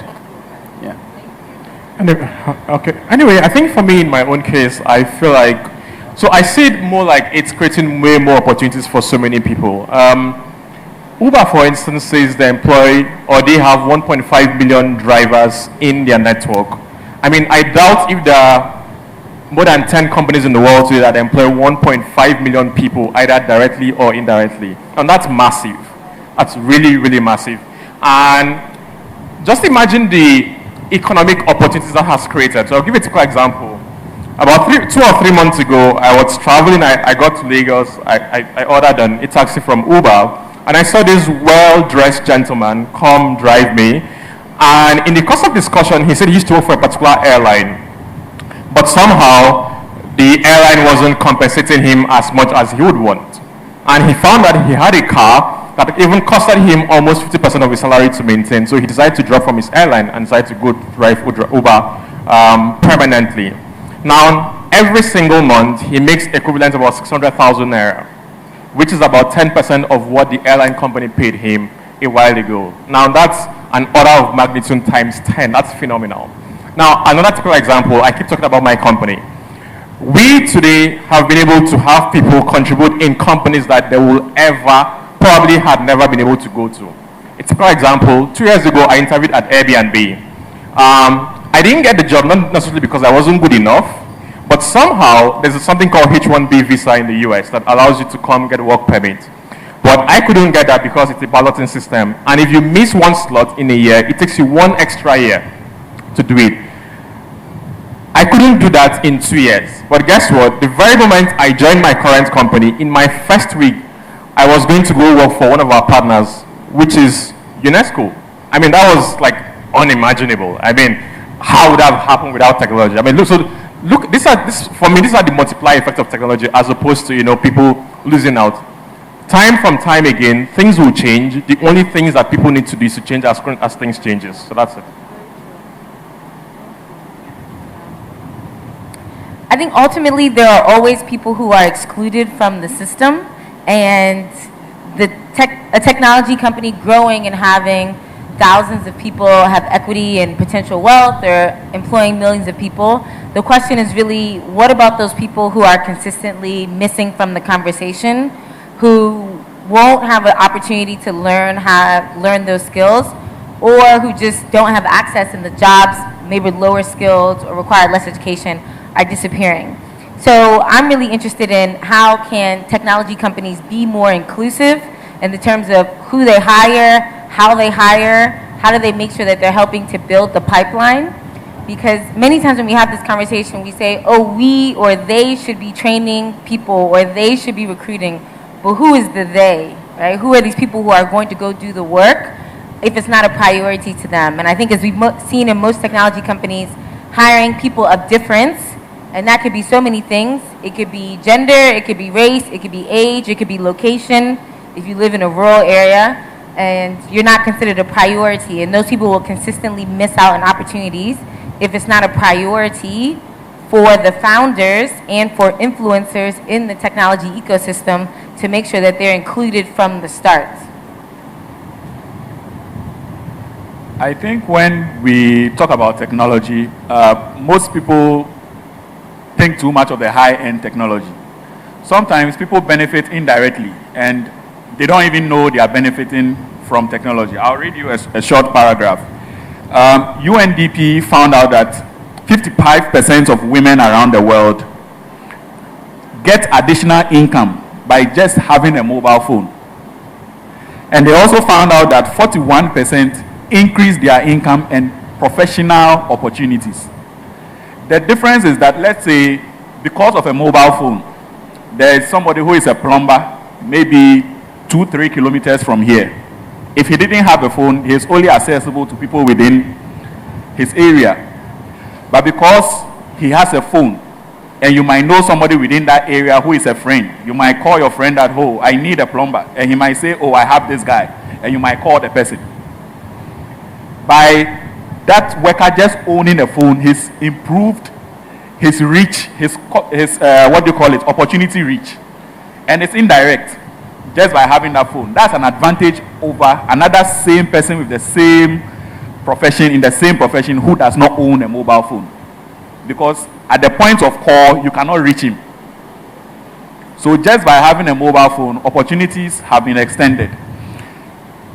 Yeah. Okay. Anyway, I think for me, in my own case, I feel like, so I see it more like it's creating way more opportunities for so many people. Uber, for instance, says they employ, or they have 1.5 million drivers in their network. I mean, I doubt if there are more than 10 companies in the world today that employ 1.5 million people, either directly or indirectly. And that's massive. That's really, really massive. And just imagine the economic opportunities that has created. So I'll give you a typical example. About 2 or 3 months ago, I was traveling, I got to Lagos, I ordered a taxi from Uber, and I saw this well-dressed gentleman come drive me. And in the course of discussion, he said he used to work for a particular airline. But somehow, the airline wasn't compensating him as much as he would want. And he found that he had a car that even costed him almost 50% of his salary to maintain. So he decided to drop from his airline and decided to go drive Uber permanently. Now, every single month, he makes equivalent of about 600,000 naira, which is about 10% of what the airline company paid him a while ago. Now, that's an order of magnitude times 10. That's phenomenal. Now, another typical example, I keep talking about my company. We today have been able to have people contribute in companies that they will probably had never been able to go to. A typical example, 2 years ago, I interviewed at Airbnb. I didn't get the job, not necessarily because I wasn't good enough, but somehow there's something called H-1B visa in the US that allows you to come get a work permit. But I couldn't get that because it's a balloting system. And if you miss one slot in a year, it takes you 1 extra year to do it. I couldn't do that in 2 years. But guess what? The very moment I joined my current company, in my first week, I was going to go work for one of our partners, which is UNESCO. I mean, that was like unimaginable. I mean, how would that have happened without technology? I mean, look, for me, these are the multiplier effect of technology as opposed to, people losing out. Time from time again, things will change. The only things that people need to do is to change as things changes. So that's it. I think ultimately there are always people who are excluded from the system, and a technology company growing and having thousands of people have equity and potential wealth, or employing millions of people. The question is really, what about those people who are consistently missing from the conversation, who won't have an opportunity to learn those skills, or who just don't have access, and the jobs, maybe lower skilled or require less education, are disappearing. So I'm really interested in how can technology companies be more inclusive in the terms of who they hire, how do they make sure that they're helping to build the pipeline? Because many times when we have this conversation, we say, oh, we or they should be training people, or they should be recruiting. But who is the they, right? Who are these people who are going to go do the work if it's not a priority to them? And I think as we've seen in most technology companies, hiring people of difference, and that could be so many things. It could be gender, it could be race, it could be age, it could be location. If you live in a rural area and you're not considered a priority, and those people will consistently miss out on opportunities if it's not a priority for the founders and for influencers in the technology ecosystem to make sure that they're included from the start. I think when we talk about technology, most people think too much of the high-end technology. Sometimes people benefit indirectly, and they don't even know they are benefiting from technology. I'll read you a short paragraph. UNDP found out that 55% of women around the world get additional income by just having a mobile phone. And they also found out that 41% increase their income and professional opportunities. The difference is that, let's say, because of a mobile phone, there is somebody who is a plumber, maybe 2-3 kilometers from here. If he didn't have a phone, he is only accessible to people within his area. But because he has a phone, and you might know somebody within that area who is a friend. You might call your friend at home, I need a plumber. And he might say, oh, I have this guy. And you might call the person. By that worker just owning a phone, he's improved his reach, his what do you call it, opportunity reach. And it's indirect, just by having that phone. That's an advantage over another same person with the same profession, in the same profession, who does not own a mobile phone. Because at the point of call, you cannot reach him. So just by having a mobile phone, opportunities have been extended.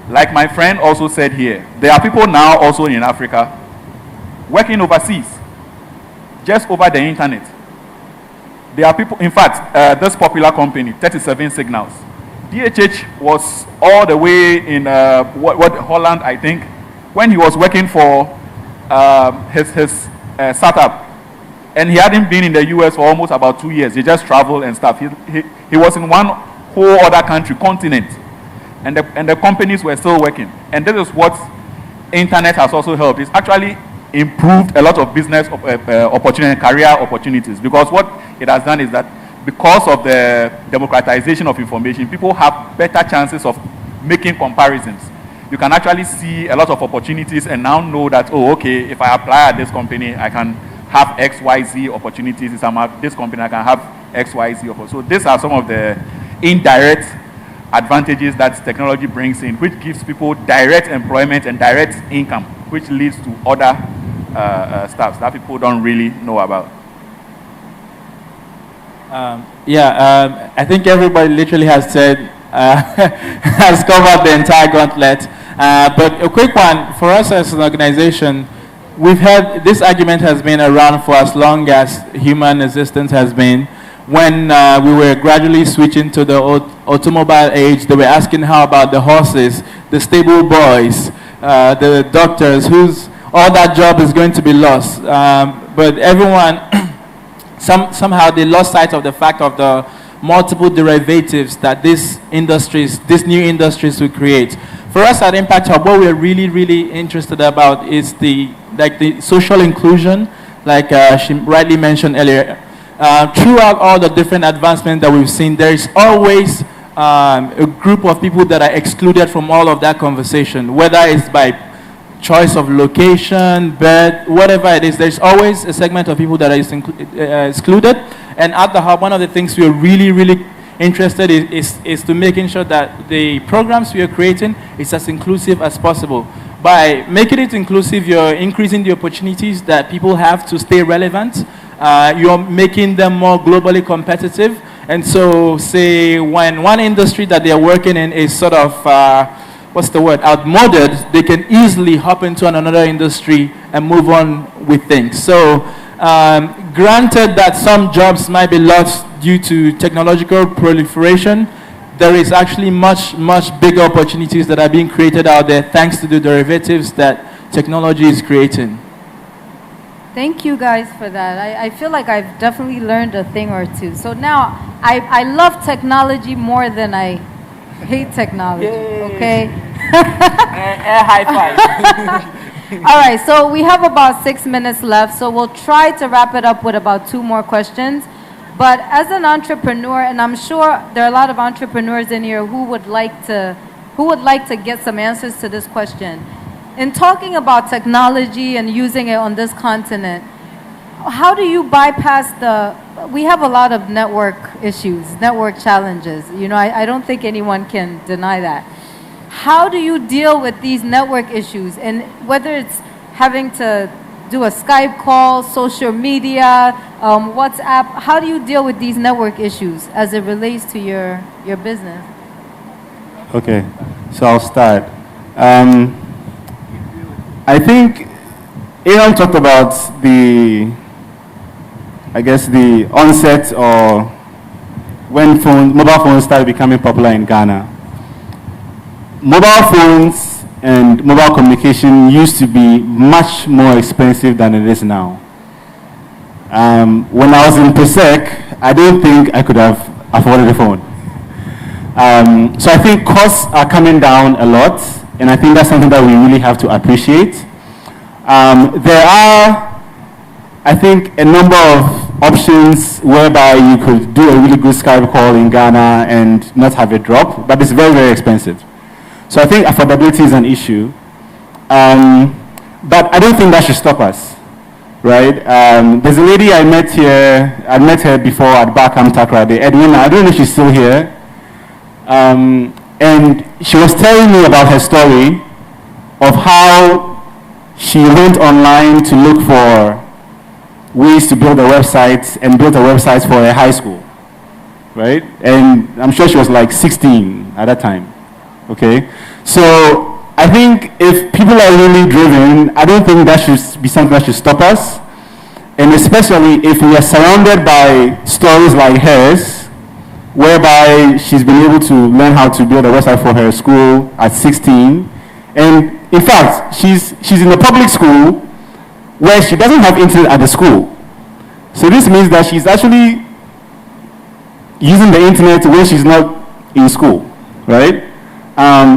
Like my friend also said here, there are people now also in Africa working overseas, just over the internet. There are people, in fact, this popular company, 37 Signals, DHH was all the way in Holland, I think, when he was working for his startup. And he hadn't been in the US for almost about 2 years. He just traveled and stuff. He was in one whole other country, continent. And the companies were still working. And this is what internet has also helped. It's actually improved a lot of business opportunity, career opportunities. Because what it has done is that because of the democratization of information, people have better chances of making comparisons. You can actually see a lot of opportunities and now know that, oh, okay, if I apply at this company, I can have X, Y, Z opportunities. If I'm at this company, I can have X, Y, Z opportunities. So these are some of the indirect advantages that technology brings in, which gives people direct employment and direct income, which leads to other stuff that people don't really know about. I think everybody literally has said, has covered the entire gauntlet. But a quick one, for us as an organization, we've had, this argument has been around for as long as human existence has been. When we were gradually switching to the automobile age, they were asking how about the horses, the stable boys, the doctors, whose all that job is going to be lost. But everyone, somehow they lost sight of the fact of the multiple derivatives that these new industries will create. For us at Impact Hub, what we're really interested about is the social inclusion, like she rightly mentioned earlier. Throughout all the different advancements that we've seen, there is always a group of people that are excluded from all of that conversation, whether it's by choice of location, birth, whatever it is. There's always a segment of people that are excluded. And at the Hub, one of the things we're really interested in is to making sure that the programs we are creating is as inclusive as possible. By making it inclusive, you're increasing the opportunities that people have to stay relevant. You're making them more globally competitive. And so, say, when one industry that they're working in is sort of, outmoded, they can easily hop into another industry and move on with things. So, granted that some jobs might be lost due to technological proliferation, there is actually much bigger opportunities that are being created out there thanks to the derivatives that technology is creating. Thank you guys for that. I feel like I've definitely learned a thing or two. So now I love technology more than I hate technology. Yay. Okay? High five. All right, so we have about 6 minutes left, so we'll try to wrap it up with about 2 more questions. But as an entrepreneur, and I'm sure there are a lot of entrepreneurs in here who would like to get some answers to this question. In talking about technology and using it on this continent, how do you bypass we have a lot of network issues, network challenges. You know, I don't think anyone can deny that. How do you deal with these network issues? And whether it's having to do a Skype call, social media, WhatsApp, how do you deal with these network issues as it relates to your business? Okay, so I'll start. I think Aaron talked about the onset or when mobile phones started becoming popular in Ghana. Mobile phones and mobile communication used to be much more expensive than it is now. When I was in PESEC, I don't think I could have afforded a phone. So I think costs are coming down a lot, and I think that's something that we really have to appreciate. There are I think, a number of options whereby you could do a really good Skype call in Ghana and not have it drop, but it's very, very expensive. So I think affordability is an issue. But I don't think that should stop us, right? There's a lady I met here, I met her before at Barkham Takrade, Edwina, I don't know if she's still here. And she was telling me about her story of how she went online to look for ways to build a website and built a website for a high school, right? And I'm sure she was like 16 at that time, okay? So I think if people are really driven, I don't think that should be something that should stop us. And especially if we are surrounded by stories like hers, whereby she's been able to learn how to build a website for her school at 16. And in fact, she's in a public school where she doesn't have internet at the school. So this means that she's actually using the internet when she's not in school, right?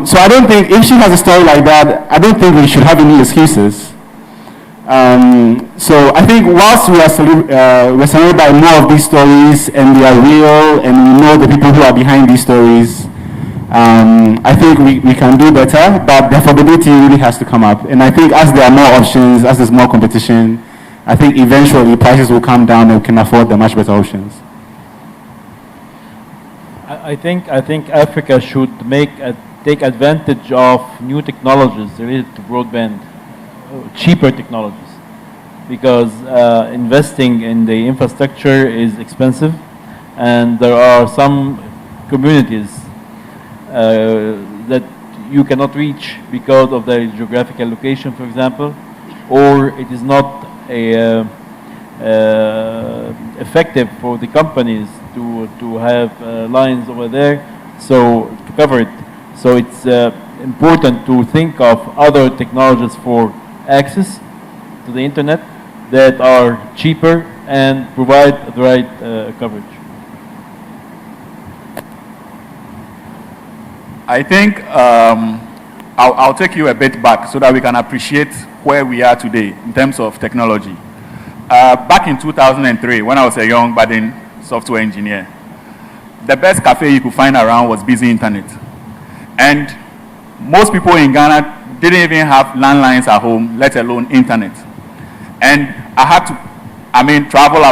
So I don't think, if she has a story like that, I don't think we should have any excuses. So I think whilst we are surrounded by more of these stories and they are real and we know the people who are behind these stories, I think we can do better, but the affordability really has to come up. And I think as there are more options, as there's more competition, I think eventually prices will come down and we can afford the much better options. I think Africa should take advantage of new technologies related to broadband, cheaper technologies, because investing in the infrastructure is expensive, and there are some communities that you cannot reach because of their geographical location, for example, or it is not effective for the companies to have lines over there, so to cover it. So it's important to think of other technologies for access to the internet that are cheaper and provide the right coverage. I think I'll take you a bit back so that we can appreciate where we are today in terms of technology. Back in 2003, when I was a young budding software engineer, the best cafe you could find around was Busy Internet. And most people in Ghana didn't even have landlines at home, let alone internet. And I had to, travel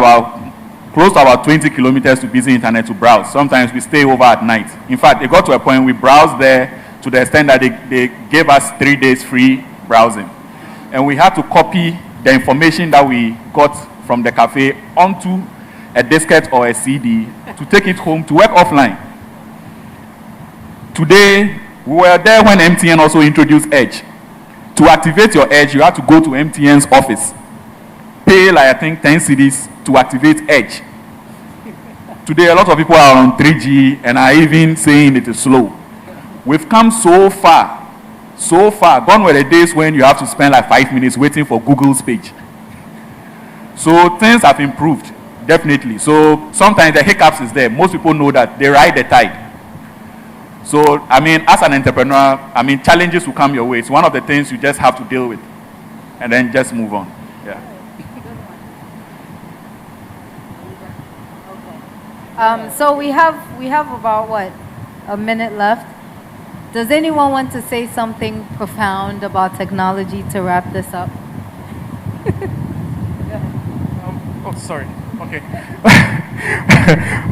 close to about 20 kilometers to Busy Internet to browse. Sometimes we stay over at night. In fact, it got to a point we browsed there to the extent that they gave us 3 days free browsing. And we had to copy the information that we got from the cafe onto a diskette or a CD to take it home to work offline. Today, we were there when MTN also introduced Edge. To activate your Edge, you have to go to MTN's office, pay like I think 10 cedis to activate Edge. Today, a lot of people are on 3G and are even saying it is slow. We've come so far. Gone were the days when you have to spend like 5 minutes waiting for Google's page. So things have improved, definitely. So sometimes the hiccups is there. Most people know that they ride the tide. So, as an entrepreneur, challenges will come your way. It's one of the things you just have to deal with and then just move on. Yeah. So we have about, what, a minute left. Does anyone want to say something profound about technology to wrap this up? Sorry. Okay.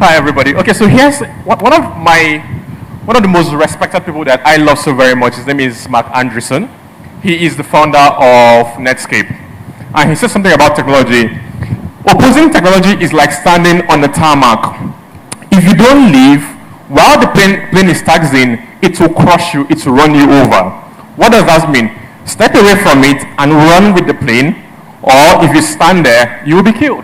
Hi, everybody. Okay, so here's one of the most respected people that I love so very much. His name is Mark Andreessen. He is the founder of Netscape. And he says something about technology. Opposing technology is like standing on the tarmac. If you don't leave, while the plane is taxiing, it will crush you, it will run you over. What does that mean? Step away from it and run with the plane, or if you stand there, you will be killed.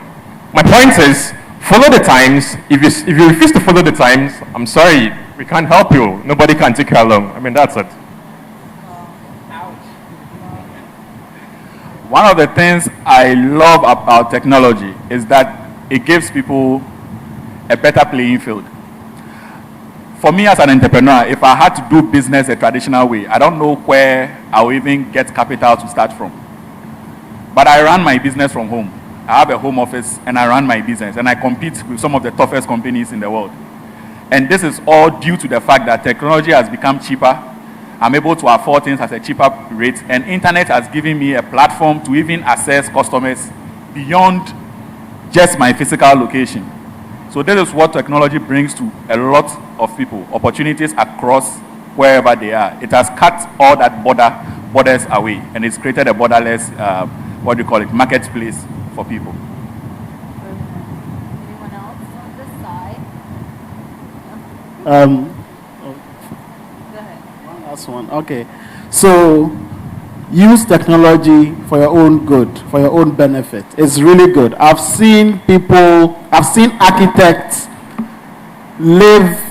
My point is, follow the times. If you refuse to follow the times, I'm sorry, we can't help you. Nobody can take you along. That's it. One of the things I love about technology is that it gives people a better playing field. For me as an entrepreneur, if I had to do business a traditional way, I don't know where I will even get capital to start from. But I run my business from home. I have a home office, and I run my business, and I compete with some of the toughest companies in the world. And this is all due to the fact that technology has become cheaper. I'm able to afford things at a cheaper rate, and internet has given me a platform to even access customers beyond just my physical location. So this is what technology brings to a lot of people, opportunities across wherever they are. It has cut all that borders away, and it's created a borderless, marketplace for people. Anyone else on this side? Go ahead. One last one. Okay. So use technology for your own good, for your own benefit. It's really good. I've seen architects live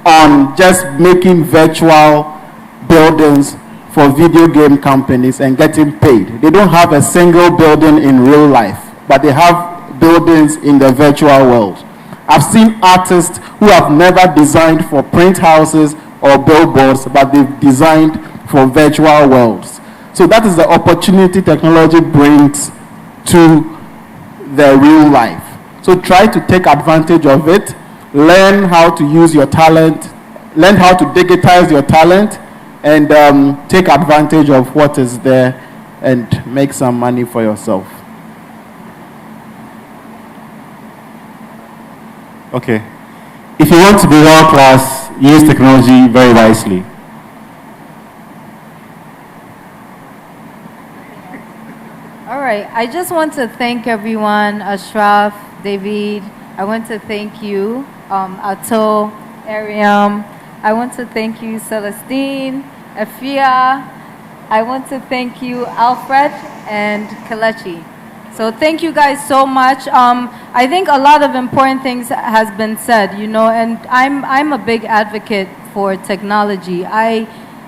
on just making virtual buildings for video game companies and getting paid. They don't have a single building in real life, but they have buildings in the virtual world. I've seen artists who have never designed for print houses or billboards, but they've designed for virtual worlds. So that is the opportunity technology brings to the real life. So try to take advantage of it, learn how to use your talent, learn how to digitize your talent, and take advantage of what is there and make some money for yourself. Okay. If you want to be world class, use technology very wisely. All right, I just want to thank everyone, Ashraf, David. I want to thank you, Ato, Ariam. I want to thank you, Celestine, Afia. I want to thank you, Alfred, and Kelechi. So thank you guys so much. I think a lot of important things has been said, you know, and I'm a big advocate for technology.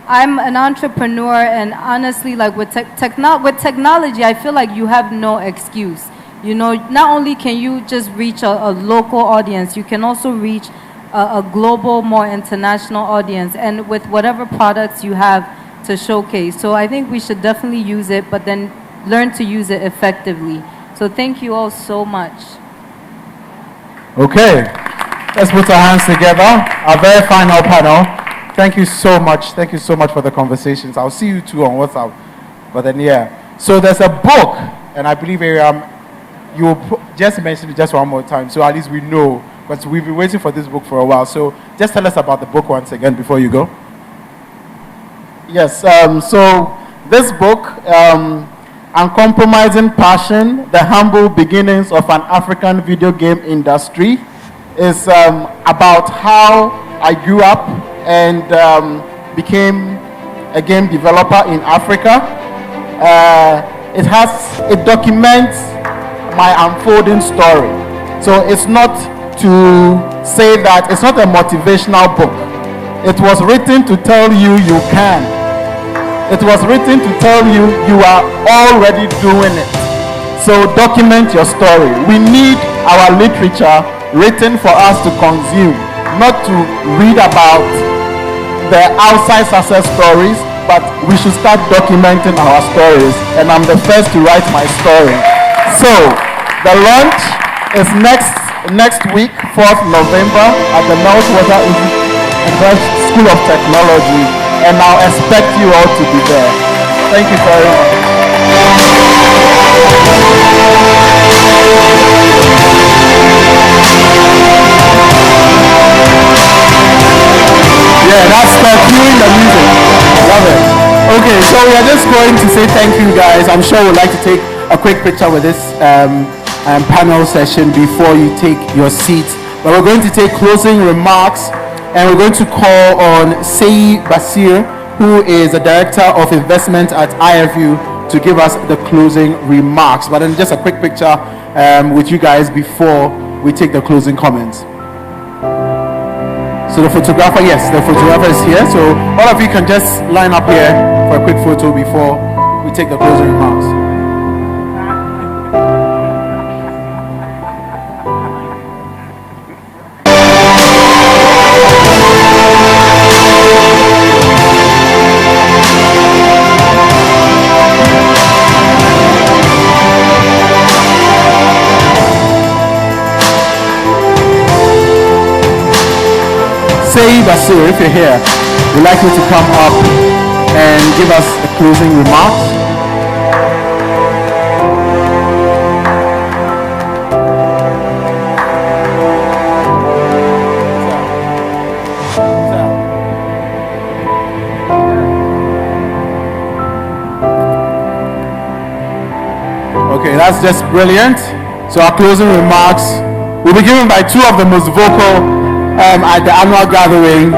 I'm an entrepreneur, and honestly, like with technology, I feel like you have no excuse. You know, not only can you just reach a local audience, you can also reach a global, more international audience, and with whatever products you have to showcase. So I think we should definitely use it, but then learn to use it effectively. So thank you all so much. Okay, let's put our hands together. Our very final panel. Thank you so much. Thank you so much for the conversations. I'll see you two on WhatsApp. But then, yeah. So there's a book, and I believe you just mentioned it just one more time, so at least we know. But we've been waiting for this book for a while. So just tell us about the book once again before you go. Yes, so this book, Uncompromising Passion, The Humble Beginnings of an African Video Game Industry, is about how I grew up and became a game developer in Africa. It documents my unfolding story. So it's not to say that it's not a motivational book. It was written to tell you you can. It was written to tell you you are already doing it. So document your story. We need our literature written for us to consume, not to read about the outside success stories, but we should start documenting our stories, and I'm the first to write my story. So the launch is next week, 4th November, at the Meltwater School of Technology, and I'll expect you all to be there. Thank you very much. Yeah, that's cueing the music. Love it. Okay, so we are just going to say thank you guys. I'm sure we'd like to take a quick picture with this panel session before you take your seat. But we're going to take closing remarks, and we're going to call on Sei Basir, who is the Director of Investment at IFU, to give us the closing remarks. But then just a quick picture with you guys before we take the closing comments. So the photographer, yes, the photographer is here. So all of you can just line up here for a quick photo before we take the closing remarks. Osei Basir, if you're here, we'd like you to come up and give us the closing remarks. Okay, that's just brilliant. So our closing remarks will be given by two of the most vocal at the annual gathering.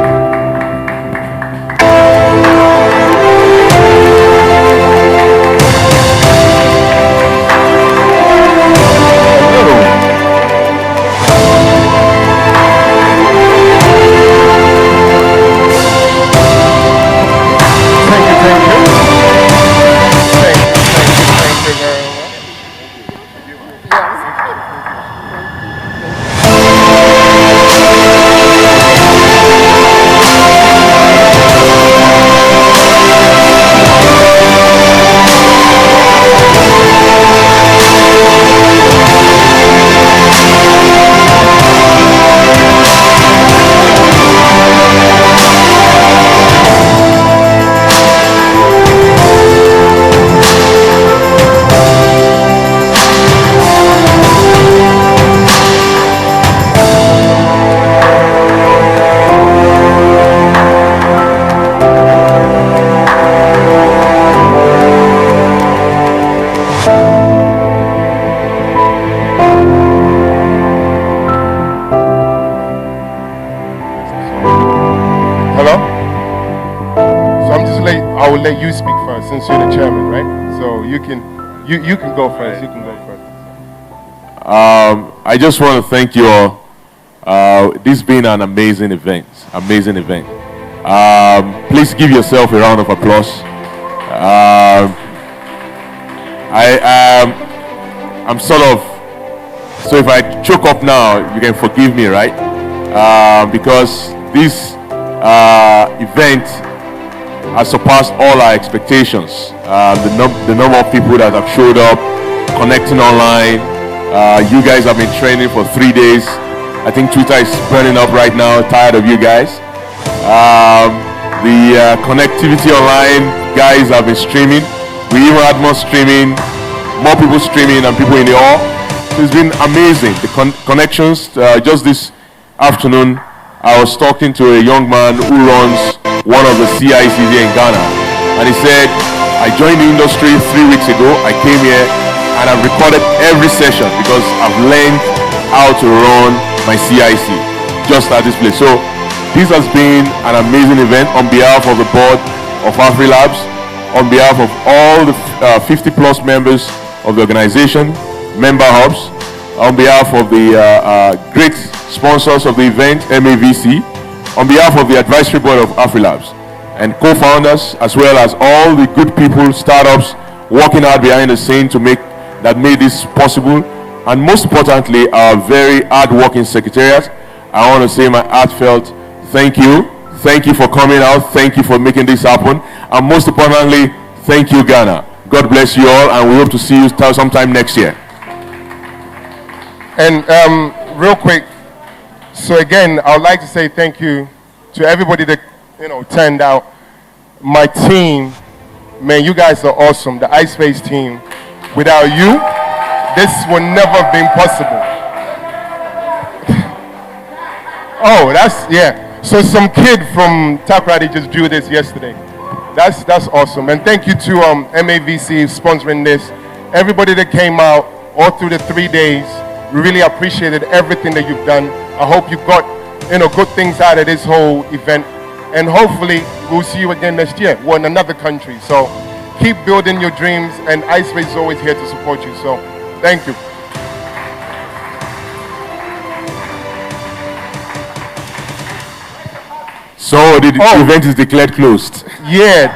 I will let you speak first since you're the chairman, right? So you can go first. You can go first. I just want to thank you all. This has been an amazing event. Amazing event. Please give yourself a round of applause. I'm sort of, so if I choke up now, you can forgive me, right? Because this event has surpassed all our expectations. The number of people that have showed up, connecting online. You guys have been training for 3 days. I think Twitter is burning up right now, tired of you guys. The connectivity online, guys have been streaming. We even had more streaming, more people streaming and people in the hall. So it's been amazing. The connections, just this afternoon, I was talking to a young man who runs one of the CICs here in Ghana. And he said, I joined the industry 3 weeks ago. I came here and I've recorded every session because I've learned how to run my CIC just at this place. So this has been an amazing event on behalf of the board of Afrilabs, on behalf of all the 50 plus members of the organization, member hubs, on behalf of the great sponsors of the event, MAVC, on behalf of the advisory board of Afrilabs and co-founders, as well as all the good people, startups working out behind the scene to make this possible, and most importantly, our very hard-working secretariat. I want to say my heartfelt thank you. Thank you for coming out. Thank you for making this happen. And most importantly, thank you, Ghana. God bless you all, and we hope to see you sometime next year. And real quick, so again, I would like to say thank you to everybody that turned out. My team, man, you guys are awesome. The iSpace team. Without you, this would never have been possible. Oh, yeah. So some kid from Takrady just drew this yesterday. That's awesome. And thank you to MAVC sponsoring this. Everybody that came out all through the 3 days, we really appreciated everything that you've done. I hope you got good things out of this whole event. And hopefully we'll see you again next year. We're in another country. So keep building your dreams, and iSpace is always here to support you. So thank you. So the event is declared closed. Yeah.